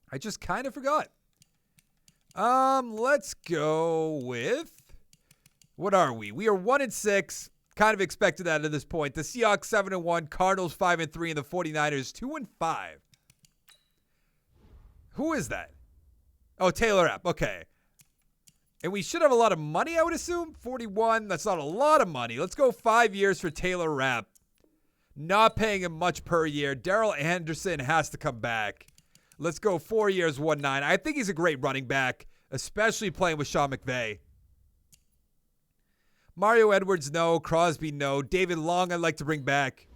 I just kind of forgot. Let's go with, what are we? We are 1-6. Kind of expected that at this point. The Seahawks 7-1, Cardinals 5-3, and the 49ers 2-5. Who is that? Oh, Taylor Rapp. Okay. And we should have a lot of money, I would assume. 41. That's not a lot of money. Let's go 5 years for Taylor Rapp. Not paying him much per year. Darrell Anderson has to come back. Let's go 4 years, 1-9. I think he's a great running back, especially playing with Sean McVay. Mario Edwards, no. Crosby, no. David Long, I'd like to bring back.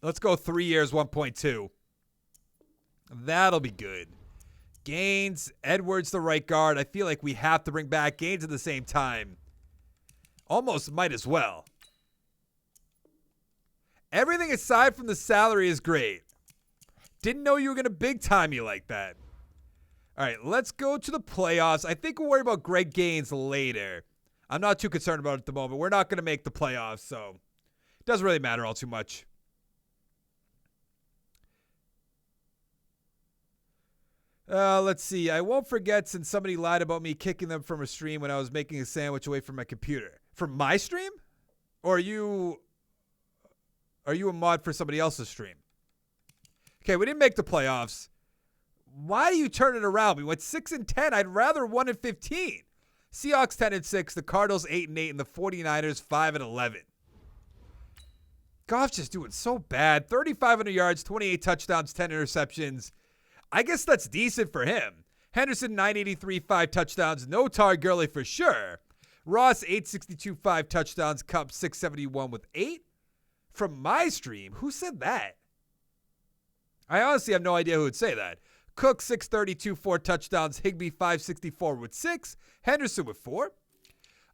Let's go 3 years, 1.2. That'll be good. Gaines, Edwards, the right guard. I feel like we have to bring back Gaines at the same time. Almost might as well. Everything aside from the salary is great. Didn't know you were going to big time you like that. All right, let's go to the playoffs. I think we'll worry about Greg Gaines later. I'm not too concerned about it at the moment. We're not going to make the playoffs, so it doesn't really matter all too much. Let's see. I won't forget since somebody lied about me kicking them from a stream when I was making a sandwich away from my computer. From my stream? Or are you a mod for somebody else's stream? Okay, we didn't make the playoffs. Why do you turn it around? We went 6-10. I'd rather 1-15. Seahawks 10-6, the Cardinals 8-8, and the 49ers 5-11. Goff's just doing so bad. 3,500 yards, 28 touchdowns, 10 interceptions. I guess that's decent for him. Henderson 983, 5 touchdowns. No Todd Gurley for sure. Ross 862, 5 touchdowns. Kupp 671 with 8. From my stream, who said that? I honestly have no idea who would say that. Cook 632, 4 touchdowns. Higbee 564 with 6. Henderson with 4.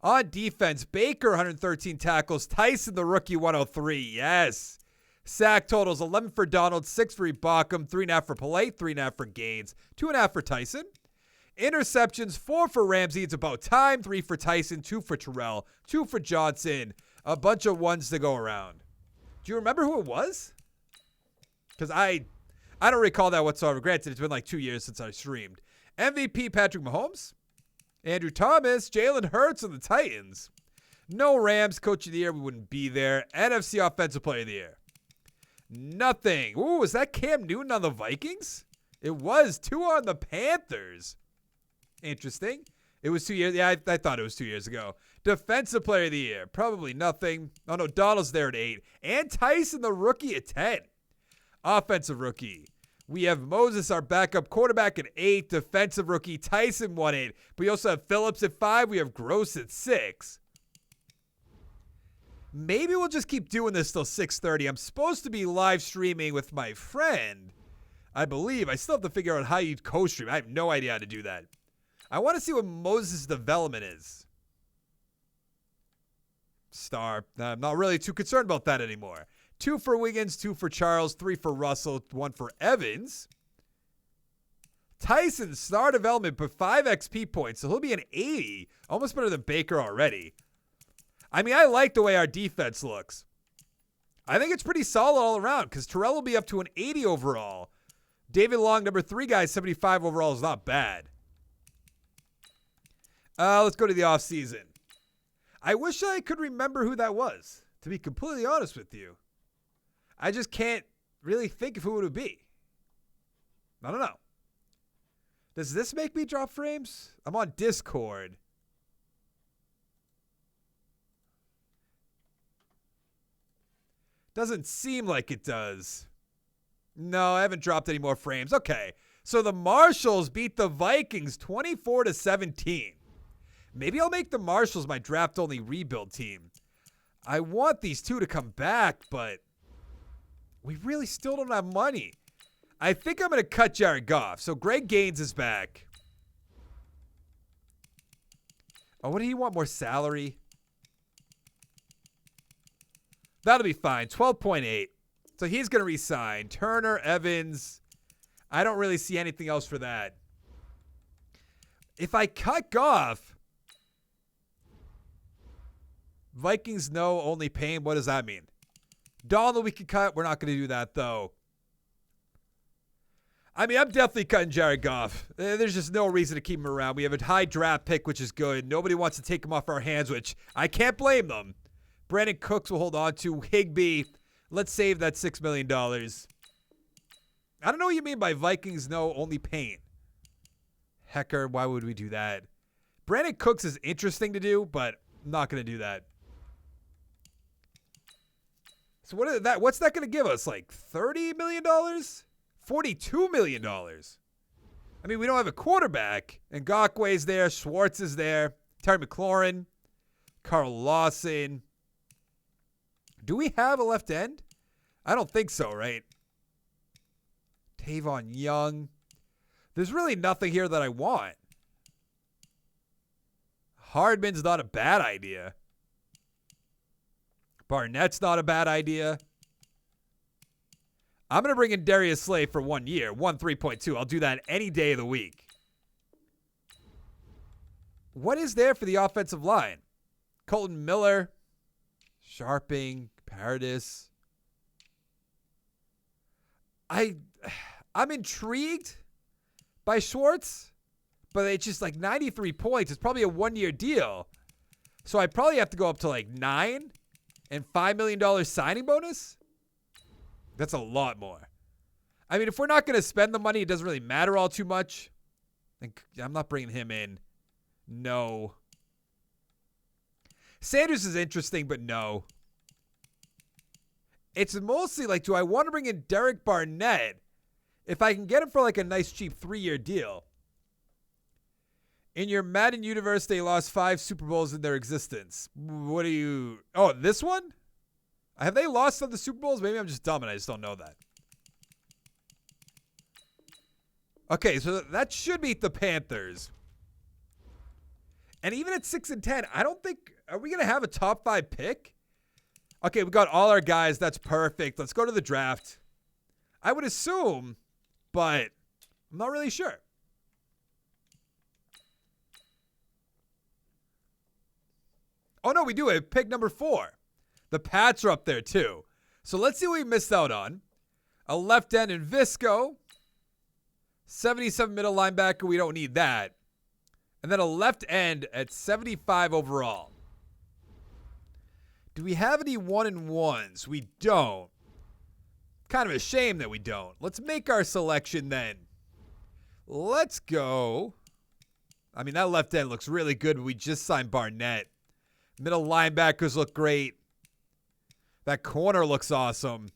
On defense, Baker 113 tackles. Tyson the rookie 103. Yes. Sack totals 11 for Donald, 6 for Ibaka, 3.5 for Polite, 3.5 for Gaines, 2.5 for Tyson. Interceptions 4 for Ramsey. It's about time. 3 for Tyson, 2 for Terrell, 2 for Johnson. A bunch of ones to go around. Do you remember who it was? Because I don't recall that whatsoever. Granted, it's been like 2 years since I streamed. MVP Patrick Mahomes, Andrew Thomas, Jalen Hurts, and the Titans. No Rams. Coach of the Year, we wouldn't be there. NFC Offensive Player of the Year. Nothing. Ooh, was that Cam Newton on the Vikings? It was. 2 on the Panthers. Interesting. It was 2 years. Yeah, I thought it was 2 years ago. Defensive Player of the Year. Probably nothing. Oh, no. Donald's there at 8. And Tyson, the rookie, at 10. Offensive Rookie. We have Moses, our backup quarterback, at 8. Defensive Rookie. Tyson 1-8. But we also have Phillips at 5. We have Gross at 6. Maybe we'll just keep doing this till 6:30. I'm supposed to be live streaming with my friend, I believe. I still have to figure out how you co-stream. I have no idea how to do that. I want to see what Moses' development is. Star. I'm not really too concerned about that anymore. 2 for Wiggins, 2 for Charles, 3 for Russell, 1 for Evans. Tyson, star development, but 5 XP points, so he'll be an 80. Almost better than Baker already. I mean, I like the way our defense looks. I think it's pretty solid all around because Terrell will be up to an 80 overall. David Long, number 3 guy, 75 overall is not bad. Let's go to the offseason. I wish I could remember who that was, to be completely honest with you. I just can't really think of who it would be. I don't know. Does this make me drop frames? I'm on Discord. Doesn't seem like it does. No, I haven't dropped any more frames. Okay. So the Marshalls beat the Vikings 24-17. Maybe I'll make the Marshalls my draft-only rebuild team. I want these two to come back, but we really still don't have money. I think I'm going to cut Jared Goff. So Greg Gaines is back. Oh, what do you want? More salary? That'll be fine. 12.8. So he's going to resign. Turner, Evans. I don't really see anything else for that. If I cut Goff, Vikings no, only Payne. What does that mean? Donald we can cut. We're not going to do that, though. I mean, I'm definitely cutting Jared Goff. There's just no reason to keep him around. We have a high draft pick, which is good. Nobody wants to take him off our hands, which I can't blame them. Brandon Cooks will hold on to. Higbee, let's save that $6 million. I don't know what you mean by Vikings no, only Payne. Hecker, why would we do that? Brandon Cooks is interesting to do, but I'm not going to do that. So what's that going to give us? Like $30 million? $42 million. I mean, we don't have a quarterback. And Ngakoue there. Schwartz is there. Terry McLaurin. Carl Lawson. Do we have a left end? I don't think so, right? Tavon Young. There's really nothing here that I want. Hardman's not a bad idea. Barnett's not a bad idea. I'm going to bring in Darius Slay for 1 year, 3.2. I'll do that any day of the week. What is there for the offensive line? Colton Miller, Sharping, Paradis. I'm intrigued by Schwartz, but it's just like 93 points. It's probably a 1-year deal. So I probably have to go up to like 9 and $5 million signing bonus. That's a lot more. I mean, if we're not going to spend the money, it doesn't really matter all too much. I'm not bringing him in. No. Sanders is interesting, but no. It's mostly like, do I want to bring in Derek Barnett if I can get him for like a nice cheap 3-year deal? In your Madden universe, they lost 5 Super Bowls in their existence. What do you... Oh, this one? Have they lost on the Super Bowls? Maybe I'm just dumb and I just don't know that. Okay, so that should beat the Panthers. And even at 6-10, I don't think... Are we going to have a top 5 pick? Okay, we got all our guys. That's perfect. Let's go to the draft. I would assume, but I'm not really sure. Oh, no, we do have pick number 4. The Pats are up there, too. So let's see what we missed out on. A left end in Visco. 77 middle linebacker. We don't need that. And then a left end at 75 overall. Do we have any 1-and-1s? We don't. Kind of a shame that we don't. Let's make our selection then. Let's go. I mean, that left end looks really good. We just signed Barnett. Middle linebackers look great. That corner looks awesome.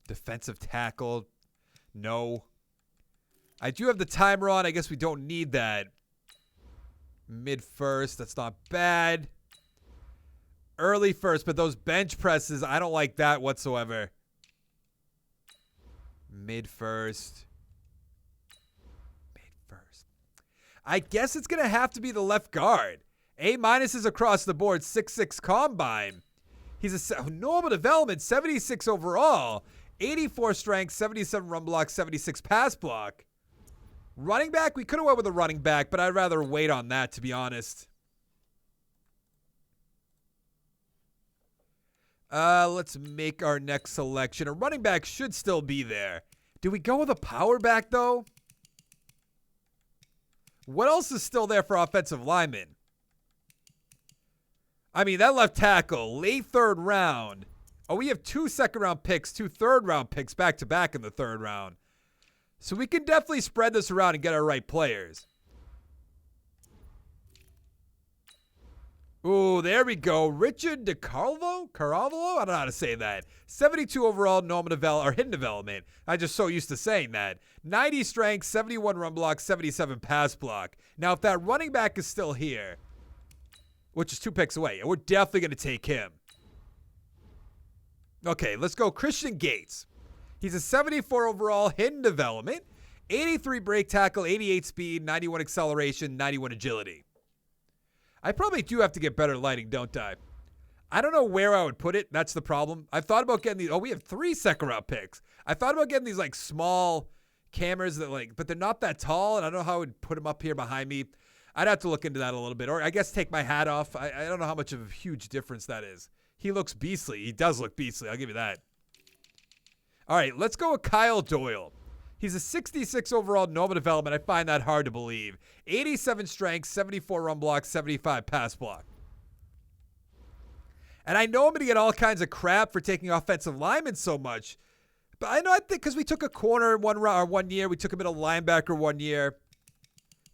Defensive tackle. No. I do have the timer on. I guess we don't need that. Mid first. That's not bad. Early first, but those bench presses, I don't like that whatsoever. Mid first. Mid first. I guess it's going to have to be the left guard. A- is across the board. 6'6" combine. He's a normal development, 76 overall. 84 strength, 77 run block, 76 pass block. Running back, we could have went with a running back, but I'd rather wait on that, to be honest. Let's make our next selection. A running back should still be there. Do we go with a power back, though? What else is still there for offensive linemen? I mean, that left tackle, late 3rd round. Oh, we have 2 second-round picks, 2 third-round picks back-to-back in the 3rd round. So we can definitely spread this around and get our right players. Ooh, there we go. Richard DeCarlo? Caravalo? I don't know how to say that. 72 overall, normal development, or hidden development. I'm just so used to saying that. 90 strength, 71 run block, 77 pass block. Now, if that running back is still here, which is 2 picks away, we're definitely going to take him. Okay, let's go Christian Gates. He's a 74 overall, hidden development, 83 break tackle, 88 speed, 91 acceleration, 91 agility. I probably do have to get better lighting, don't I? I don't know where I would put it. That's the problem. I've thought about getting these. Oh, we have 3 second-round picks. I thought about getting these, like, small cameras that, like, but they're not that tall, and I don't know how I would put them up here behind me. I'd have to look into that a little bit, or I guess take my hat off. I don't know how much of a huge difference that is. He looks beastly. He does look beastly. I'll give you that. All right, let's go with Kyle Doyle. He's a 66 overall normal development. I find that hard to believe. 87 strength, 74 run block, 75 pass block. And I know I'm going to get all kinds of crap for taking offensive linemen so much. But I think because we took a corner 1 year, we took a middle linebacker 1 year.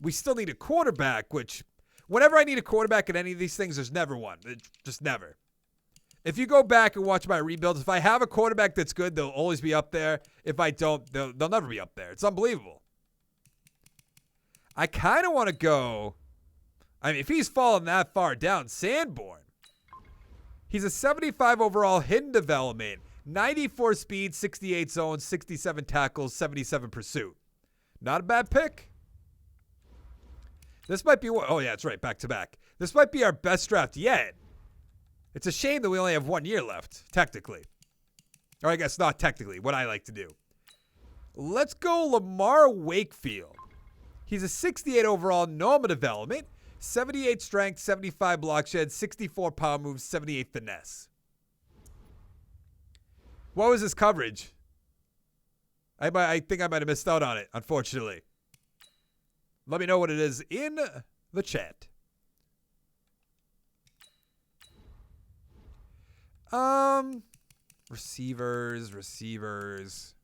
We still need a quarterback, which whenever I need a quarterback in any of these things, there's never one. Just never. If you go back and watch my rebuilds, if I have a quarterback that's good, they'll always be up there. If I don't, they'll never be up there. It's unbelievable. I kind of want to go. I mean, if he's fallen that far down, Sanborn. He's a 75 overall hidden development, 94 speed, 68 zone, 67 tackles, 77 pursuit. Not a bad pick. This might be, oh yeah, that's right, back to back. This might be our best draft yet. It's a shame that we only have 1 year left, technically. Or I guess not technically, what I like to do. Let's go Lamar Wakefield. He's a 68 overall, normal development, 78 strength, 75 block shed, 64 power moves, 78 finesse. What was his coverage? I think I might have missed out on it, unfortunately. Let me know what it is in the chat. Receivers.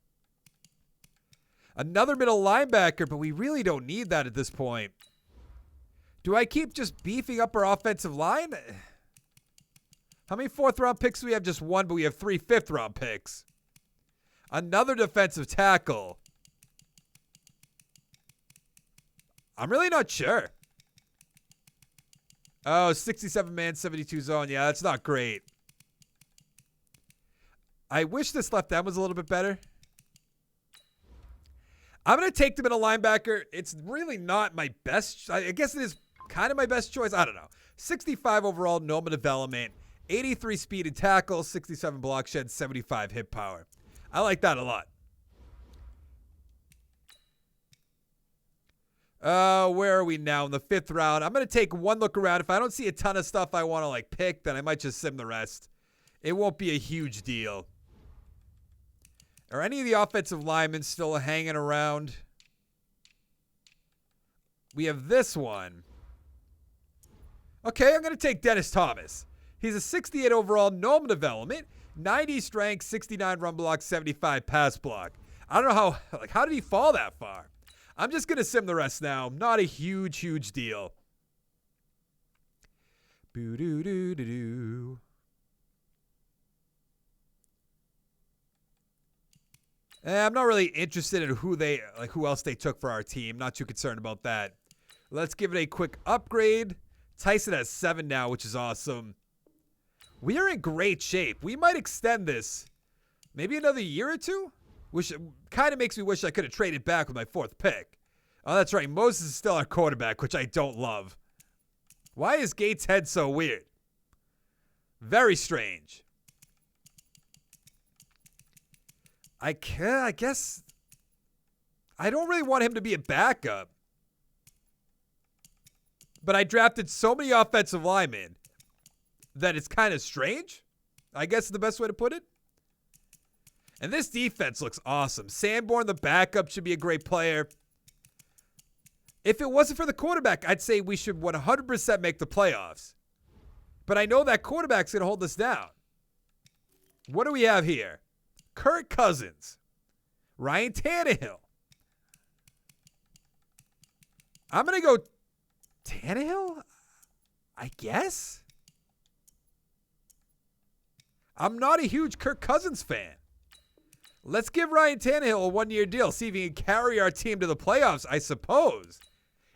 Another middle linebacker, but we really don't need that at this point. Do I keep just beefing up our offensive line? How many 4th-round picks do we have? Just 1, but we have 3 5th-round picks. Another defensive tackle. I'm really not sure. Oh, 67-man, 72 zone. Yeah, that's not great. I wish this left end was a little bit better. I'm going to take them in a linebacker. It's really not my best. I guess it is kind of my best choice. I don't know. 65 overall, normal development. 83 speed and tackle. 67 block shed. 75 hit power. I like that a lot. Where are we now in the 5th round? I'm going to take one look around. If I don't see a ton of stuff I want to pick, then I might just sim the rest. It won't be a huge deal. Are any of the offensive linemen still hanging around? We have this one. Okay, I'm going to take Dennis Thomas. He's a 68 overall, normal development, 90 strength, 69 run block, 75 pass block. I don't know how did he fall that far? I'm just going to sim the rest now. Not a huge deal. Boo-doo-doo-doo-doo. I'm not really interested in who else they took for our team. Not too concerned about that. Let's give it a quick upgrade. Tyson has 7 now, which is awesome. We are in great shape. We might extend this maybe another year or two. Which kind of makes me wish I could have traded back with my 4th pick. Oh, that's right. Moses is still our quarterback, which I don't love. Why is Gates' head so weird? Very strange. I guess I don't really want him to be a backup. But I drafted so many offensive linemen that it's kind of strange. I guess is the best way to put it. And this defense looks awesome. Sanborn, the backup, should be a great player. If it wasn't for the quarterback, I'd say we should 100% make the playoffs. But I know that quarterback's going to hold us down. What do we have here? Kirk Cousins. Ryan Tannehill. I'm going to go Tannehill, I guess. I'm not a huge Kirk Cousins fan. Let's give Ryan Tannehill a 1-year deal. See if he can carry our team to the playoffs, I suppose.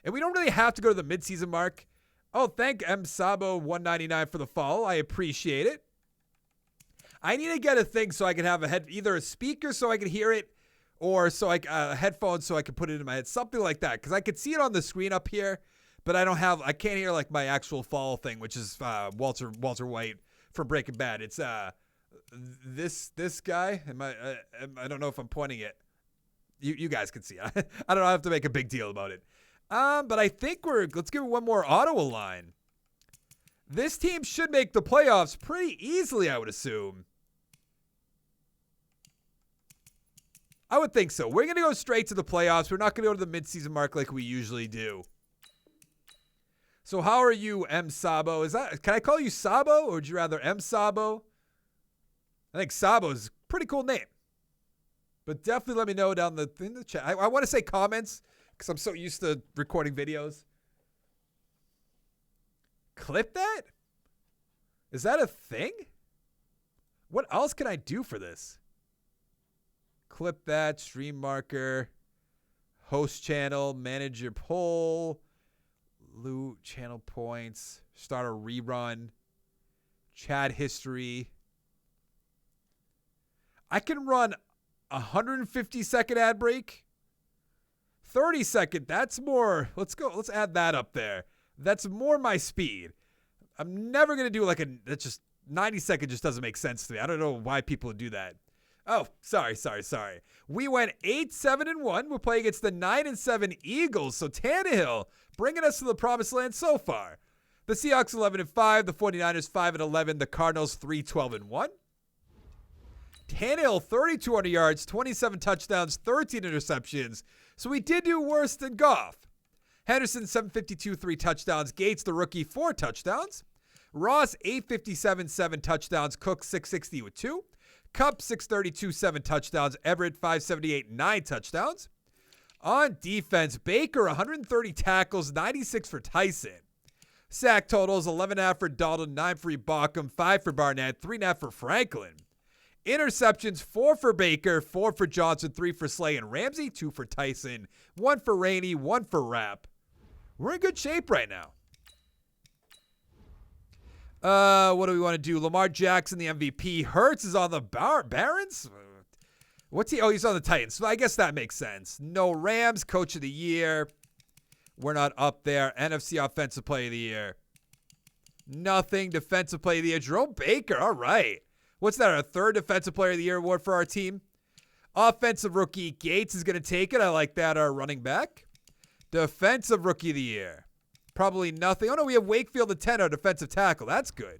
And we don't really have to go to the midseason mark. Oh, thank M. Sabo 199 for the follow. I appreciate it. I need to get a thing so I can have either a speaker so I can hear it, or a headphone so I can put it in my head. Something like that. Because I could see it on the screen up here, but I can't hear my actual follow thing, which is Walter White from Breaking Bad. It's this guy. I don't know if I'm pointing it. You guys can see it. I don't know. I have to make a big deal about it. But I think let's give it one more auto align. This team should make the playoffs pretty easily, I would assume. I would think so. We're going to go straight to the playoffs. We're not going to go to the midseason mark like we usually do. So how are you, M. Sabo? Can I call you Sabo, or would you rather M. Sabo? I think Sabo is a pretty cool name. But definitely let me know down in the chat. I want to say comments because I'm so used to recording videos. Clip that? Is that a thing? What else can I do for this? Clip that, stream marker, host channel, manage your poll, loot channel points, start a rerun, chat history. I can run 150-second ad break. 30-second, that's more. Let's add that up there. That's more my speed. I'm never going to do that's just 90-second just doesn't make sense to me. I don't know why people do that. Oh, sorry. We went 8-7-1. We're playing against the 9-7 Eagles. So Tannehill bringing us to the promised land so far. The Seahawks 11-5. The 49ers 5-11. The Cardinals 3-12-1. Tannehill 3,200 yards, 27 touchdowns, 13 interceptions. So we did do worse than Goff. Henderson 752, 3 touchdowns. Gates, the rookie, 4 touchdowns. Ross 857, 7 touchdowns. Cook 660 with 2. Kupp 632, 7 touchdowns. Everett 578, 9 touchdowns. On defense, Baker 130 tackles, 96 for Tyson. Sack totals 11.5 for Dalton, 9 for Ibaka, 5 for Barnett, 3.5 for Franklin. Interceptions 4 for Baker, 4 for Johnson, 3 for Slay and Ramsey, 2 for Tyson, 1 for Rainey, 1 for Rapp. We're in good shape right now. What do we want to do? Lamar Jackson, the MVP. Hurts is on the Barons? What's he? Oh, he's on the Titans. So I guess that makes sense. No Rams, Coach of the Year. We're not up there. NFC Offensive Player of the Year. Nothing. Defensive Player of the Year. Jerome Baker. All right. What's that? Our third Defensive Player of the Year award for our team. Offensive Rookie. Gates is going to take it. I like that. Our running back. Defensive Rookie of the Year. Probably nothing. Oh, no, we have Wakefield at 10, our defensive tackle. That's good.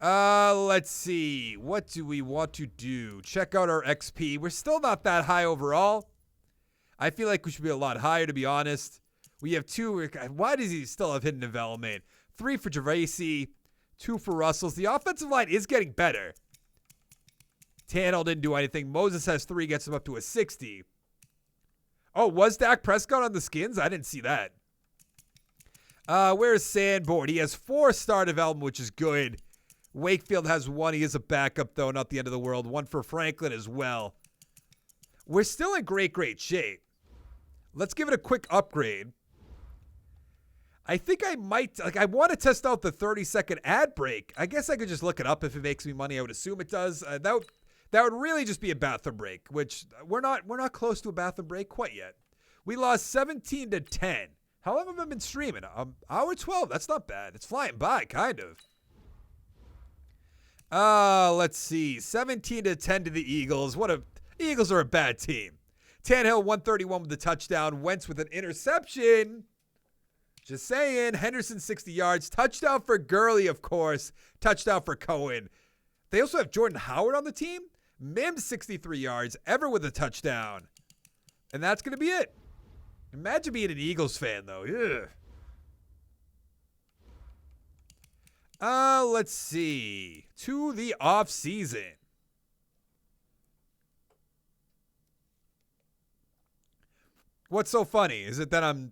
Let's see. What do we want to do? Check out our XP. We're still not that high overall. I feel like we should be a lot higher, to be honest. We have 2. Why does he still have hidden development? 3 for Gervasi, 2 for Russell. The offensive line is getting better. Tannehill didn't do anything. Moses has 3, gets him up to a 60. Oh, was Dak Prescott on the Skins? I didn't see that. Where's Sanborn? He has 4 star development, which is good. Wakefield has 1. He is a backup, though, not the end of the world. 1 for Franklin as well. We're still in great shape. Let's give it a quick upgrade. I think I might, I want to test out the 30-second ad break. I guess I could just look it up if it makes me money. I would assume it does. That would really just be a bathroom break, which we're not close to a bathroom break quite yet. We lost 17-10. How long have I been streaming? Hour 12. That's not bad. It's flying by, kind of. Let's see. 17-10 to the Eagles. Eagles are a bad team. Tannehill 131 with the touchdown. Wentz with an interception. Just saying. Henderson 60 yards. Touchdown for Gurley, of course. Touchdown for Cohen. They also have Jordan Howard on the team. Mims 63 yards. Ever with a touchdown. And that's going to be it. Imagine being an Eagles fan, though. Ugh. Let's see. To the offseason. What's so funny? Is it that I'm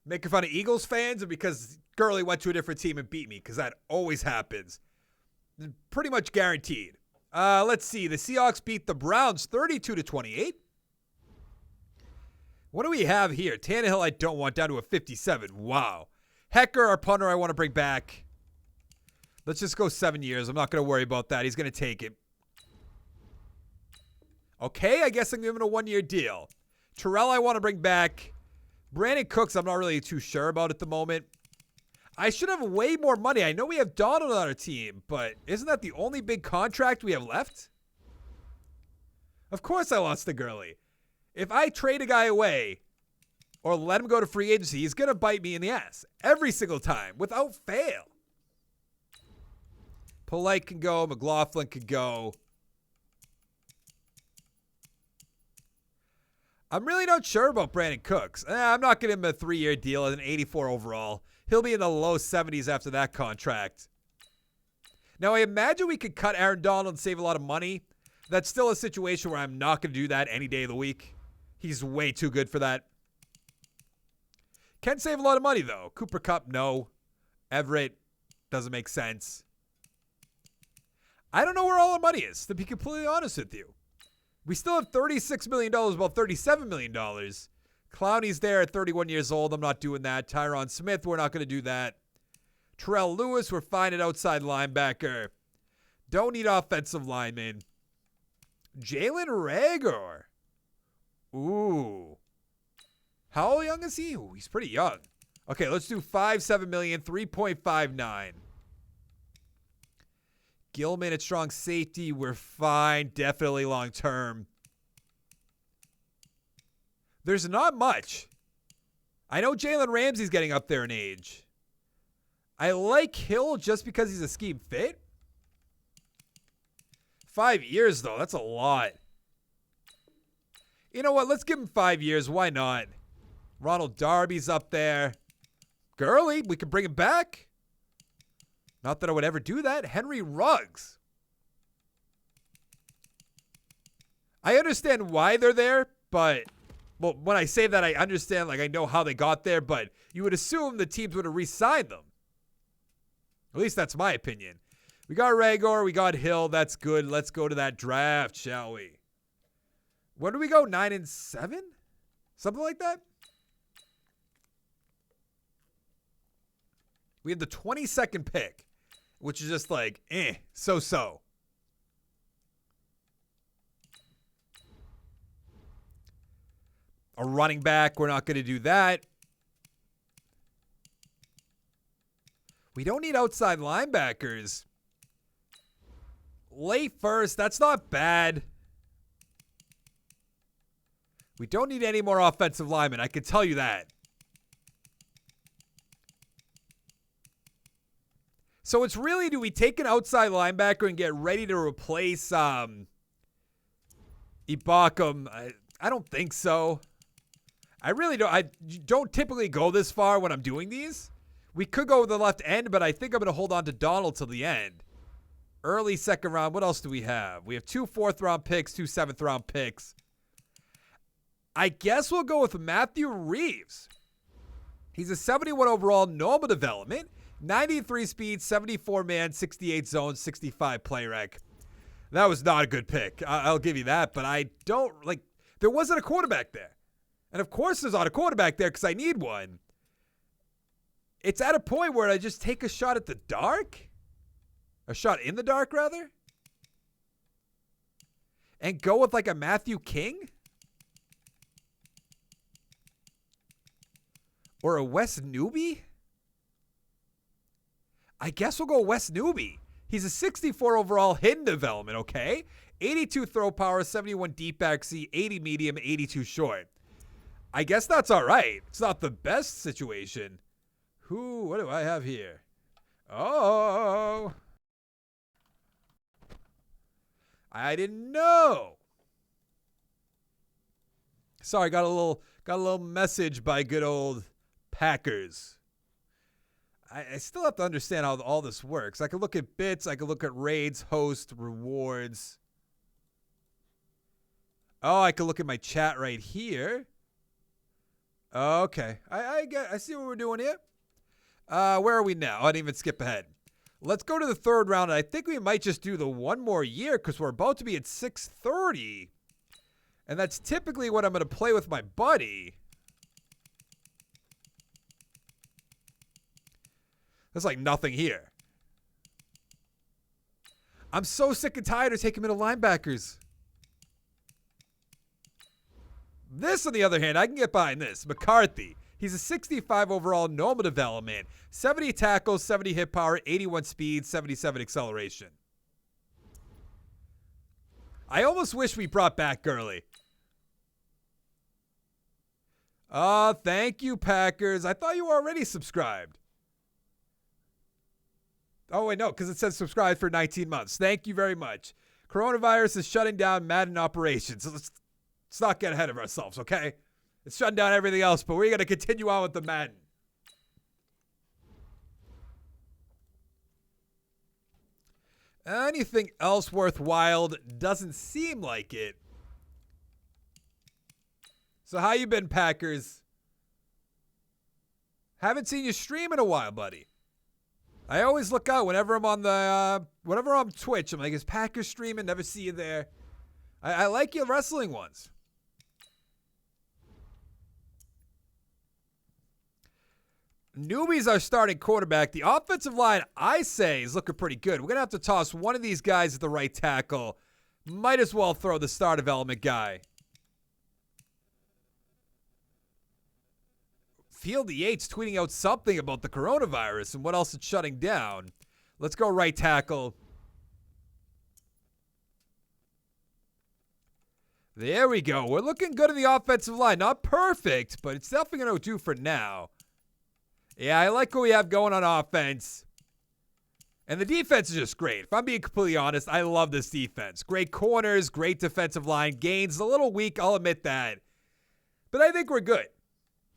making fun of Eagles fans, or because Gurley went to a different team and beat me? Because that always happens. Pretty much guaranteed. Let's see. The Seahawks beat the Browns 32-28. What do we have here? Tannehill I don't want, down to a 57. Wow. Hecker, our punter, I want to bring back. Let's just go 7 years. I'm not going to worry about that. He's going to take it. Okay, I guess I'm giving him a 1-year deal. Terrell I want to bring back. Brandon Cooks I'm not really too sure about at the moment. I should have way more money. I know we have Donald on our team, but isn't that the only big contract we have left? Of course I lost to Gurley. If I trade a guy away or let him go to free agency, he's going to bite me in the ass every single time without fail. Polite can go. McLaughlin could go. I'm really not sure about Brandon Cooks. I'm not getting him a 3-year deal at an 84 overall. He'll be in the low 70s after that contract. Now, I imagine we could cut Aaron Donald and save a lot of money. That's still a situation where I'm not going to do that any day of the week. He's way too good for that. Can save a lot of money, though. Cooper Kupp, no. Everett, doesn't make sense. I don't know where all our money is, to be completely honest with you. We still have $36 million, about $37 million. Clowney's there at 31 years old. I'm not doing that. Tyron Smith, we're not going to do that. Terrell Lewis, we're fine at outside linebacker. Don't need offensive lineman. Jalen Reagor. Ooh. How young is he? Ooh, he's pretty young. Okay, let's do 5.7 million, 3.59. Gilman at strong safety. We're fine. Definitely long term. There's not much. I know Jalen Ramsey's getting up there in age. I like Hill just because he's a scheme fit. 5 years, though. That's a lot. You know what? Let's give him 5 years. Why not? Ronald Darby's up there. Gurley, we could bring him back. Not that I would ever do that. Henry Ruggs. I understand why they're there, but, well, when I say that, I understand, like, I know how they got there, but you would assume the teams would have re-signed them. At least that's my opinion. We got Rager, we got Hill. That's good. Let's go to that draft, shall we? Where do we go? 9-7? Something like that? We have the 22nd pick, which is just like, so-so. A running back, we're not going to do that. We don't need outside linebackers. Late first, that's not bad. We don't need any more offensive linemen, I can tell you that. So it's really, do we take an outside linebacker and get ready to replace Ibaka? I don't think so. I really don't. I don't typically go this far when I'm doing these. We could go with the left end, but I think I'm going to hold on to Donald till the end. Early second round. What else do we have? We have 2 4th-round picks, 2 7th-round picks. I guess we'll go with Matthew Reeves. He's a 71 overall, normal development. 93 speed, 74 man, 68 zone, 65 play rec. That was not a good pick. I'll give you that, but I don't, like, there wasn't a quarterback there. And of course there's not a quarterback there because I need one. It's at a point where I just take a shot at the dark. A shot in the dark, rather. And go with like a Matthew King. Or a Wes Newby. I guess we'll go Wes Newby. He's a 64 overall hidden development, okay? 82 throw power, 71 deep backseat, 80 medium, 82 short. I guess that's all right. It's not the best situation. What do I have here? Oh. I didn't know. Sorry, got a little message by good old Packers. I still have to understand how all this works. I can look at bits. I can look at raids, host, rewards. Oh, I can look at my chat right here. Okay. I see what we're doing here. Where are we now? I didn't even skip ahead. Let's go to the 3rd round. I think we might just do the one more year because we're about to be at 630. And that's typically what I'm going to play with my buddy. There's like nothing here. I'm so sick and tired of taking middle linebackers. This, on the other hand, I can get behind this. McCarthy. He's a 65 overall, normal development. 70 tackles, 70 hit power, 81 speed, 77 acceleration. I almost wish we brought back Gurley. Oh, thank you, Packers. I thought you were already subscribed. Oh, wait, no, because it says subscribe for 19 months. Thank you very much. Coronavirus is shutting down Madden operations. So let's not get ahead of ourselves, okay? It's shutting down everything else, but we're going to continue on with the Madden. Anything else worthwhile? Doesn't seem like it. So how you been, Packers? Haven't seen you stream in a while, buddy. I always look out whenever I'm on whenever I'm on Twitch. I'm like, is Packers streaming? Never see you there. I like your wrestling ones. Newby's our starting quarterback. The offensive line, I say, is looking pretty good. We're going to have to toss one of these guys at the right tackle. Might as well throw the star development guy. Fieldy Yates tweeting out something about the coronavirus and what else it's shutting down. Let's go right tackle. There we go. We're looking good in the offensive line. Not perfect, but it's definitely going to do for now. Yeah, I like what we have going on offense. And the defense is just great. If I'm being completely honest, I love this defense. Great corners, great defensive line. Gains a little weak, I'll admit that. But I think we're good.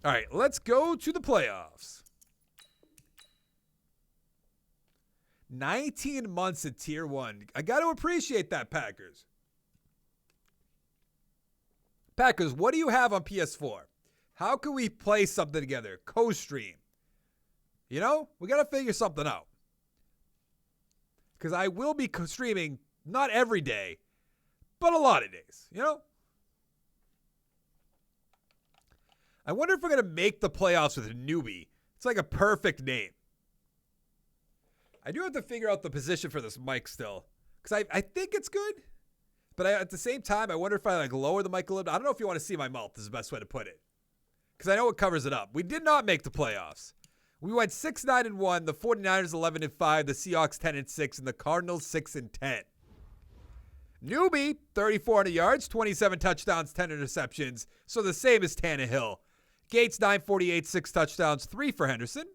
All right, let's go to the playoffs. 19 months at Tier 1. I got to appreciate that, Packers. Packers, what do you have on PS4? How can we play something together? Co-stream. You know, we got to figure something out. Because I will be streaming not every day, but a lot of days, you know? I wonder if we're going to make the playoffs with a newbie. It's like a perfect name. I do have to figure out the position for this mic still. Because I think it's good. But at the same time, I wonder if I like lower the mic a little bit. I don't know if you want to see my mouth is the best way to put it. Because I know it covers it up. We did not make the playoffs. We went 6-9-1, the 49ers 11-5, the Seahawks 10-6, and the Cardinals 6-10. Newbie, 3,400 yards, 27 touchdowns, 10 interceptions, so the same as Tannehill. Gates 948, 6 touchdowns, 3 for Henderson.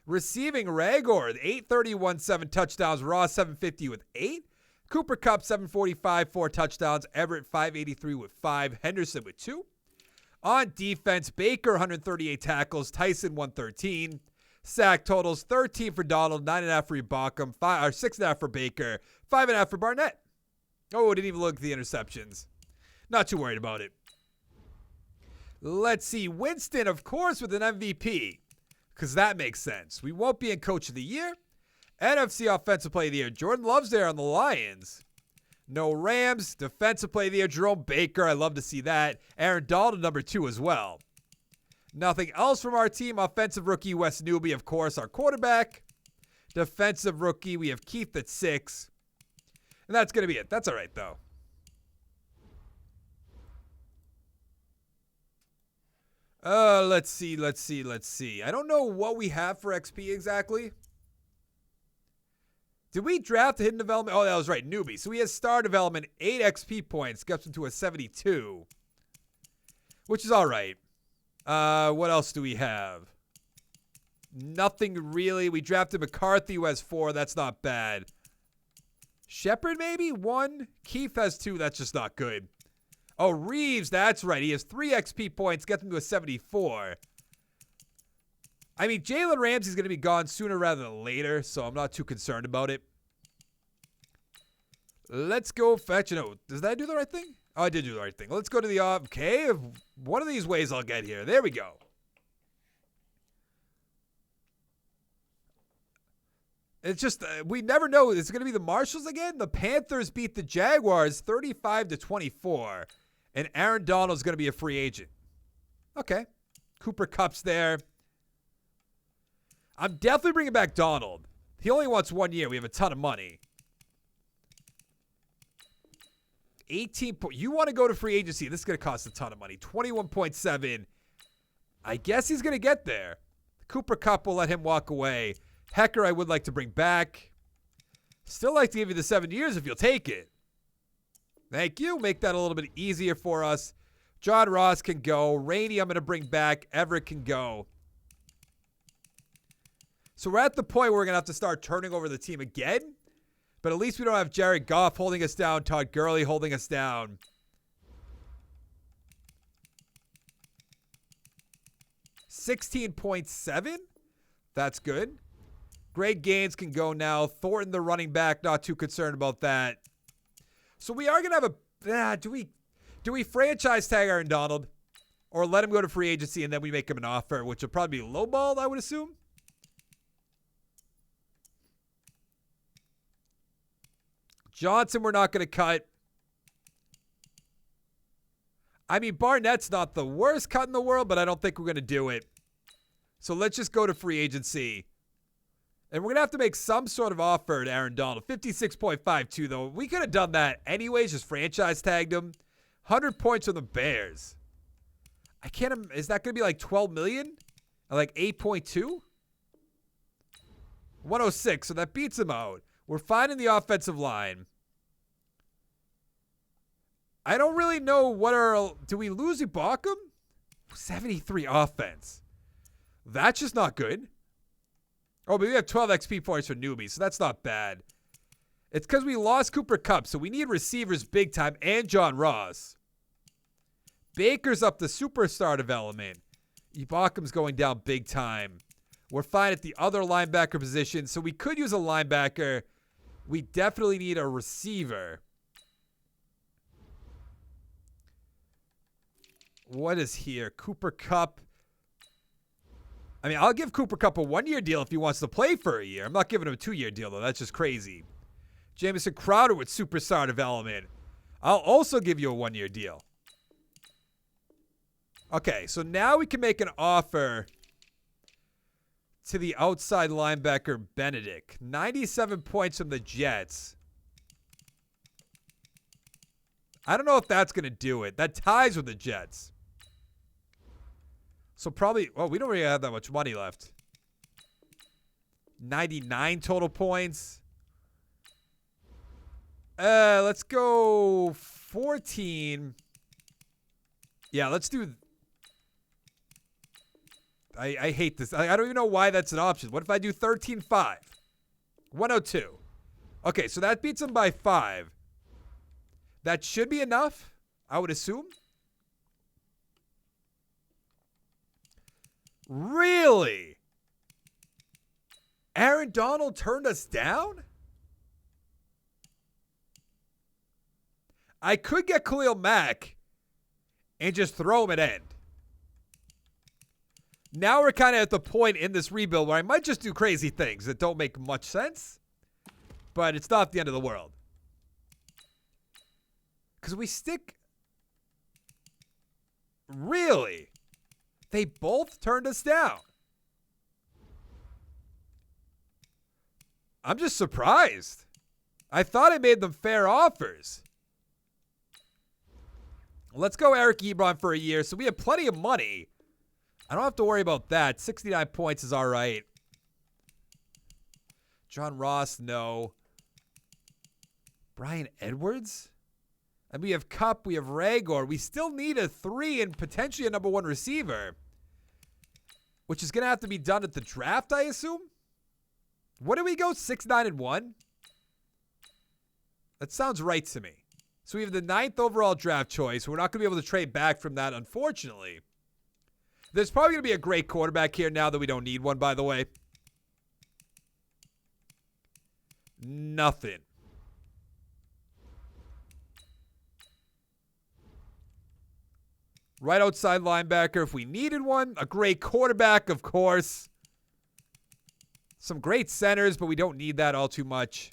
Receiving Ragor, 831, 7 touchdowns, Ross 750 with 8. Cooper Kupp 745, 4 touchdowns, Everett 583 with 5, Henderson with 2. On defense, Baker 138 tackles, Tyson 113. Sack totals 13 for Donald, 9.5 for Ibaka, 6.5 for Baker, 5.5 for Barnett. Oh, didn't even look at the interceptions. Not too worried about it. Let's see. Winston, of course, with an MVP, because that makes sense. We won't be in Coach of the Year. NFC Offensive Player of the Year. Jordan Love's there on the Lions. No Rams. Defensive Player of the Year, Jerome Baker. I love to see that. Aaron Donald, number 2 as well. Nothing else from our team. Offensive Rookie, Wes Newby, of course, our quarterback. Defensive Rookie, we have Keith at 6. And that's going to be it. That's all right, though. Let's see. I don't know what we have for XP exactly. Did we draft a hidden development? Oh, that was right. Newbie. So he has star development, 8 XP points. Gets him to a 72. Which is all right. What else do we have? Nothing really. We drafted McCarthy, who has 4. That's not bad. Shepard, maybe? 1. Keith has 2. That's just not good. Oh, Reeves. That's right. He has 3 XP points. Gets him to a 74. I mean, Jalen Ramsey's going to be gone sooner rather than later, so I'm not too concerned about it. Let's go fetch. No, does that do the right thing? Oh, I did do the right thing. Let's go to the okay. One of these ways I'll get here. There we go. It's just we never know. Is it going to be the Marshalls again? The Panthers beat the Jaguars 35-24, and Aaron Donald's going to be a free agent. Okay, Cooper Kupp's there. I'm definitely bringing back Donald. He only wants 1 year. We have a ton of money. 18. You want to go to free agency. This is going to cost a ton of money. 21.7. I guess he's going to get there. Cooper Kupp will let him walk away. Hecker, I would like to bring back. Still like to give you the 7 years if you'll take it. Thank you. Make that a little bit easier for us. John Ross can go. Rainey, I'm going to bring back. Everett can go. So we're at the point where we're going to have to start turning over the team again. But at least we don't have Jared Goff holding us down, Todd Gurley holding us down. $16.7. That's good. Greg Gaines can go now. Thornton, the running back, not too concerned about that. So we are going to have a... do we franchise tag Aaron Donald? Or let him go to free agency and then we make him an offer, which will probably be lowballed, I would assume. Johnson, we're not going to cut. I mean, Barnett's not the worst cut in the world, but I don't think we're going to do it. So let's just go to free agency. And we're going to have to make some sort of offer to Aaron Donald. 56.52, though. We could have done that anyways, just franchise tagged him. 100 points from the Bears. I can't... Is that going to be like $12 million? I like 8.2. 106, so that beats him out. We're fine in the offensive line. I don't really know do we lose Ibaka? 73 offense. That's just not good. Oh, but we have 12 XP points for newbies, so that's not bad. It's because we lost Cooper Kupp, so we need receivers big time and John Ross. Baker's up to superstar development. Ibakam's going down big time. We're fine at the other linebacker position, so we could use a linebacker. We definitely need a receiver. What is here? Cooper Kupp. I mean, I'll give Cooper Kupp a 1-year deal if he wants to play for a year. I'm not giving him a 2-year deal, though. That's just crazy. Jamison Crowder with superstar development. I'll also give you a 1-year deal. Okay, so now we can make an offer to the outside linebacker Benedict. 97 points from the Jets. I don't know if that's going to do it. That ties with the Jets. So probably, well, we don't really have that much money left. 99 total points. Let's go 14. Yeah, let's do. I hate this. I don't even know why that's an option. What if I do 13-5? 102. Okay, so that beats him by 5. That should be enough, I would assume. Really? Aaron Donald turned us down? I could get Khalil Mack and just throw him at end. Now we're kind of at the point in this rebuild where I might just do crazy things that don't make much sense, but it's not the end of the world. Because we stick... Really? They both turned us down. I'm just surprised. I thought I made them fair offers. Let's go Eric Ebron for a year. So we have plenty of money. I don't have to worry about that. 69 points is all right. John Ross, no. Brian Edwards? And we have Kupp, we have Rager. We still need a 3 and potentially a number 1 receiver, which is going to have to be done at the draft, I assume. What do we go, 6-9-1? That sounds right to me. So we have the 9th overall draft choice. We're not going to be able to trade back from that, unfortunately. There's probably going to be a great quarterback here now that we don't need one, by the way. Nothing. Right outside linebacker if we needed one. A great quarterback, of course. Some great centers, but we don't need that all too much.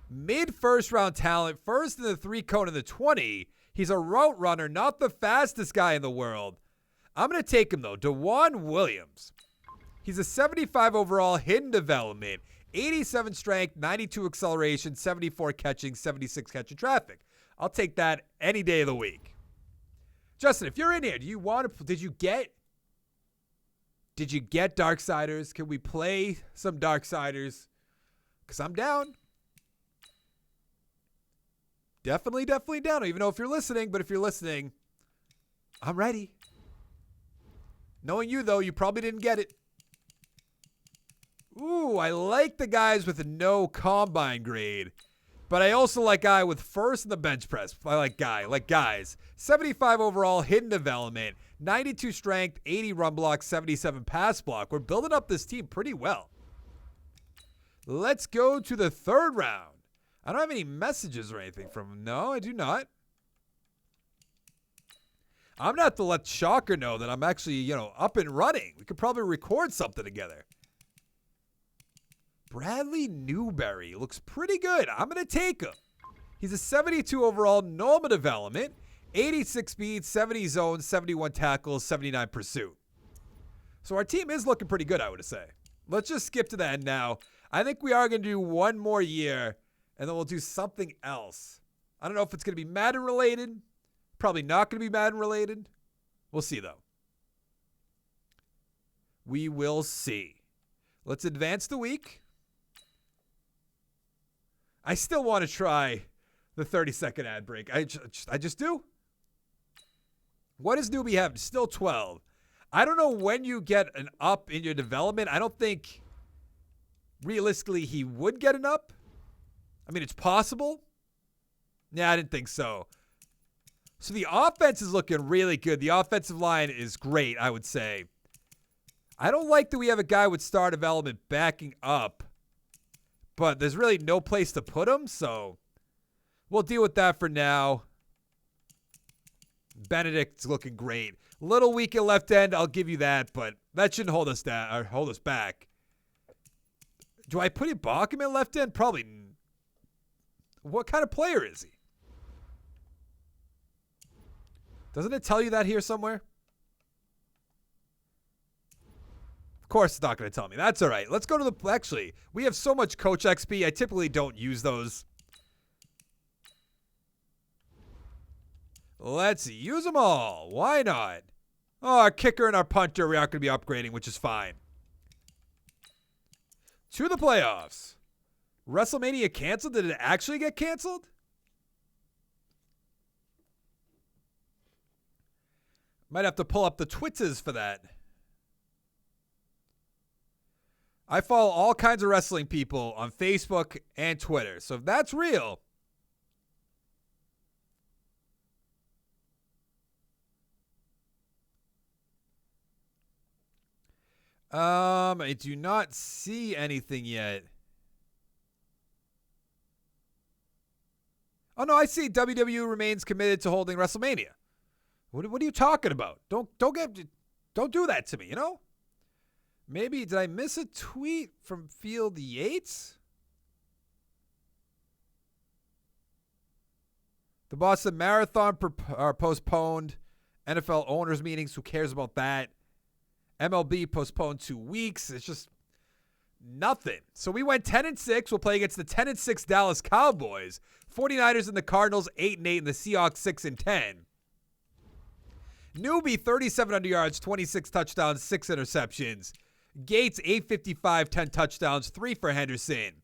Mid-first round talent. First in the 3-cone in the 20. He's a route runner, not the fastest guy in the world. I'm going to take him, though. Juan Williams. He's a 75 overall, hidden development. 87 strength, 92 acceleration, 74 catching, 76 catching traffic. I'll take that any day of the week. Justin, if you're in here, did you get Darksiders? Can we play some Darksiders? Because I'm down. Definitely down. I don't even know if you're listening, but if you're listening, I'm ready. Knowing you, though, you probably didn't get it. Ooh, I like the guys with no combine grade. But I also like guy with first in the bench press. I like guys. 75 overall, hidden development. 92 strength, 80 run block, 77 pass block. We're building up this team pretty well. Let's go to the 3rd round. I don't have any messages or anything from him. No, I do not. I'm going to have to let Shocker know that I'm actually, up and running. We could probably record something together. Bradley Newberry looks pretty good. I'm going to take him. He's a 72 overall, normal development, 86 speed, 70 zone, 71 tackles, 79 pursuit. So our team is looking pretty good, I would say. Let's just skip to the end now. I think we are going to do one more year, and then we'll do something else. I don't know if it's going to be Madden related. Probably not going to be Madden related. We'll see, though. We will see. Let's advance the week. I still want to try the 30-second ad break. I just do. What does newbie have? Still 12. I don't know when you get an up in your development. I don't think realistically he would get an up. I mean, it's possible. Yeah, I didn't think so. So the offense is looking really good. The offensive line is great, I would say. I don't like that we have a guy with star development backing up, but there's really no place to put him, so we'll deal with that for now. Benedict's looking great. Little weak at left end, I'll give you that, but that shouldn't hold us down or hold us back. Do I put Ibaka at left end? Probably. What kind of player is he? Doesn't it tell you that here somewhere? Of course it's not going to tell me. That's all right. Let's go to the... Actually, we have so much Coach XP. I typically don't use those. Let's use them all. Why not? Oh, our kicker and our punter we aren't going to be upgrading, which is fine. To the playoffs. Wrestlemania canceled? Did it actually get canceled? Might have to pull up the Twitters for that. I follow all kinds of wrestling people on Facebook and Twitter. So if that's real... I do not see anything yet. Oh no, I see WWE remains committed to holding WrestleMania. What are you talking about? Don't do that to me, you know? Maybe did I miss a tweet from Field Yates? The Boston Marathon are postponed. NFL owners meetings, who cares about that? MLB postponed 2 weeks. It's just nothing. So we went 10-6. We'll play against the 10-6 Dallas Cowboys. 49ers and the Cardinals 8-8 and the Seahawks 6-10. Newbie 3,700 yards, 26 touchdowns, 6 interceptions. Gates 855, 10 touchdowns, 3 for Henderson.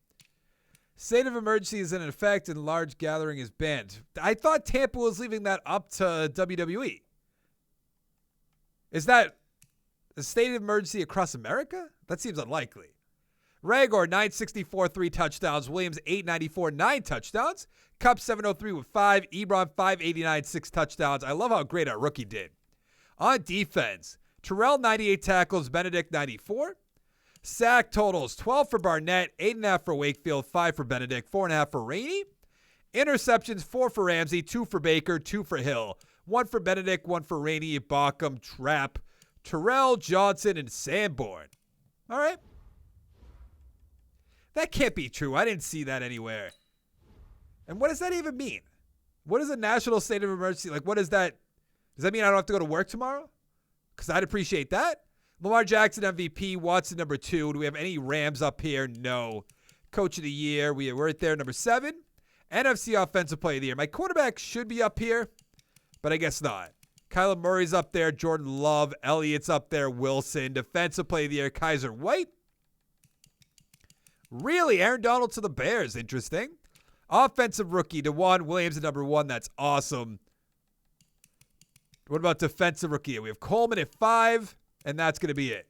State of emergency is in effect and large gathering is banned. I thought Tampa was leaving that up to WWE. Is that a state of emergency across America? That seems unlikely. Rager, 964, 3 touchdowns. Williams, 894, 9 touchdowns. Cup, 703 with 5. Ebron, 589, 6 touchdowns. I love how great our rookie did. On defense, Terrell, 98 tackles. Benedict, 94. Sack totals, 12 for Barnett, 8.5 for Wakefield, 5 for Benedict, 4.5 for Rainey. Interceptions, 4 for Ramsey, 2 for Baker, 2 for Hill. 1 for Benedict, 1 for Rainey, Bockham, Trapp, Terrell, Johnson, and Sanborn. All right. That can't be true. I didn't see that anywhere. And what does that even mean? What is a national state of emergency? Like, what is that? Does that mean I don't have to go to work tomorrow? Because I'd appreciate that. Lamar Jackson, MVP. Watson, number 2. Do we have any Rams up here? No. Coach of the year. We're right there, number 7. NFC Offensive Player of the Year. My quarterback should be up here, but I guess not. Kyler Murray's up there. Jordan Love. Elliott's up there. Wilson. Defensive Player of the Year. Kaiser White. Really? Aaron Donald to the Bears. Interesting. Offensive Rookie. Juan Williams at number 1. That's awesome. What about Defensive Rookie? We have Coleman at 5, and that's going to be it.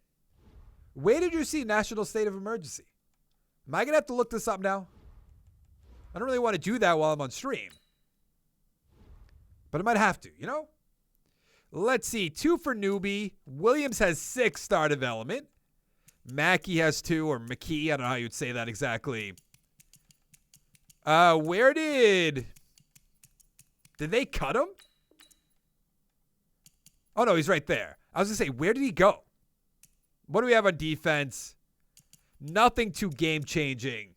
Where did you see National State of Emergency? Am I going to have to look this up now? I don't really want to do that while I'm on stream. But I might have to, you know? Let's see. 2 for newbie. Williams has 6 star development. Mackey has 2, or McKee. I don't know how you'd say that exactly. Where did they cut him? Oh, no, he's right there. I was going to say, where did he go? What do we have on defense? Nothing too game-changing.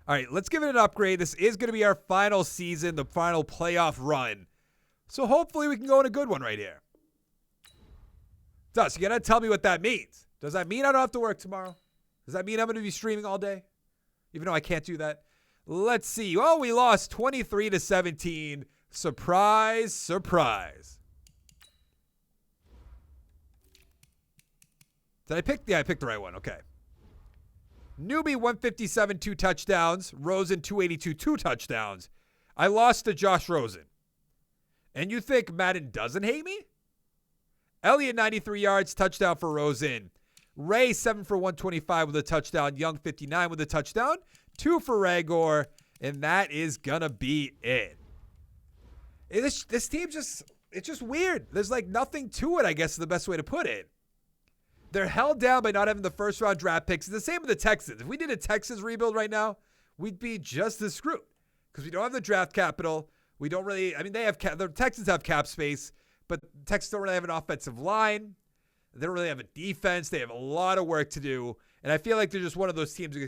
All right, let's give it an upgrade. This is going to be our final season, the final playoff run. So hopefully we can go in a good one right here. Dust, you got to tell me what that means. Does that mean I don't have to work tomorrow? Does that mean I'm going to be streaming all day? Even though I can't do that. Let's see. Oh, we lost 23-17. Surprise, surprise. Did I pick? Yeah, I picked the right one. Okay. Newbie 157, 2 touchdowns. Rosen 282, 2 touchdowns. I lost to Josh Rosen. And you think Madden doesn't hate me? Elliott 93 yards, touchdown for Rosen. Ray 7 for 125 with a touchdown. Young 59 with a touchdown. 2 for Ragor. And that is going to be it. This team it's just weird. There's like nothing to it, I guess is the best way to put it. They're held down by not having the first round draft picks. It's the same with the Texans. If we did a Texans rebuild right now, we'd be just as screwed because we don't have the draft capital. We don't really, I mean, the Texans have cap space, but the Texans don't really have an offensive line. They don't really have a defense. They have a lot of work to do. And I feel like they're just one of those teams that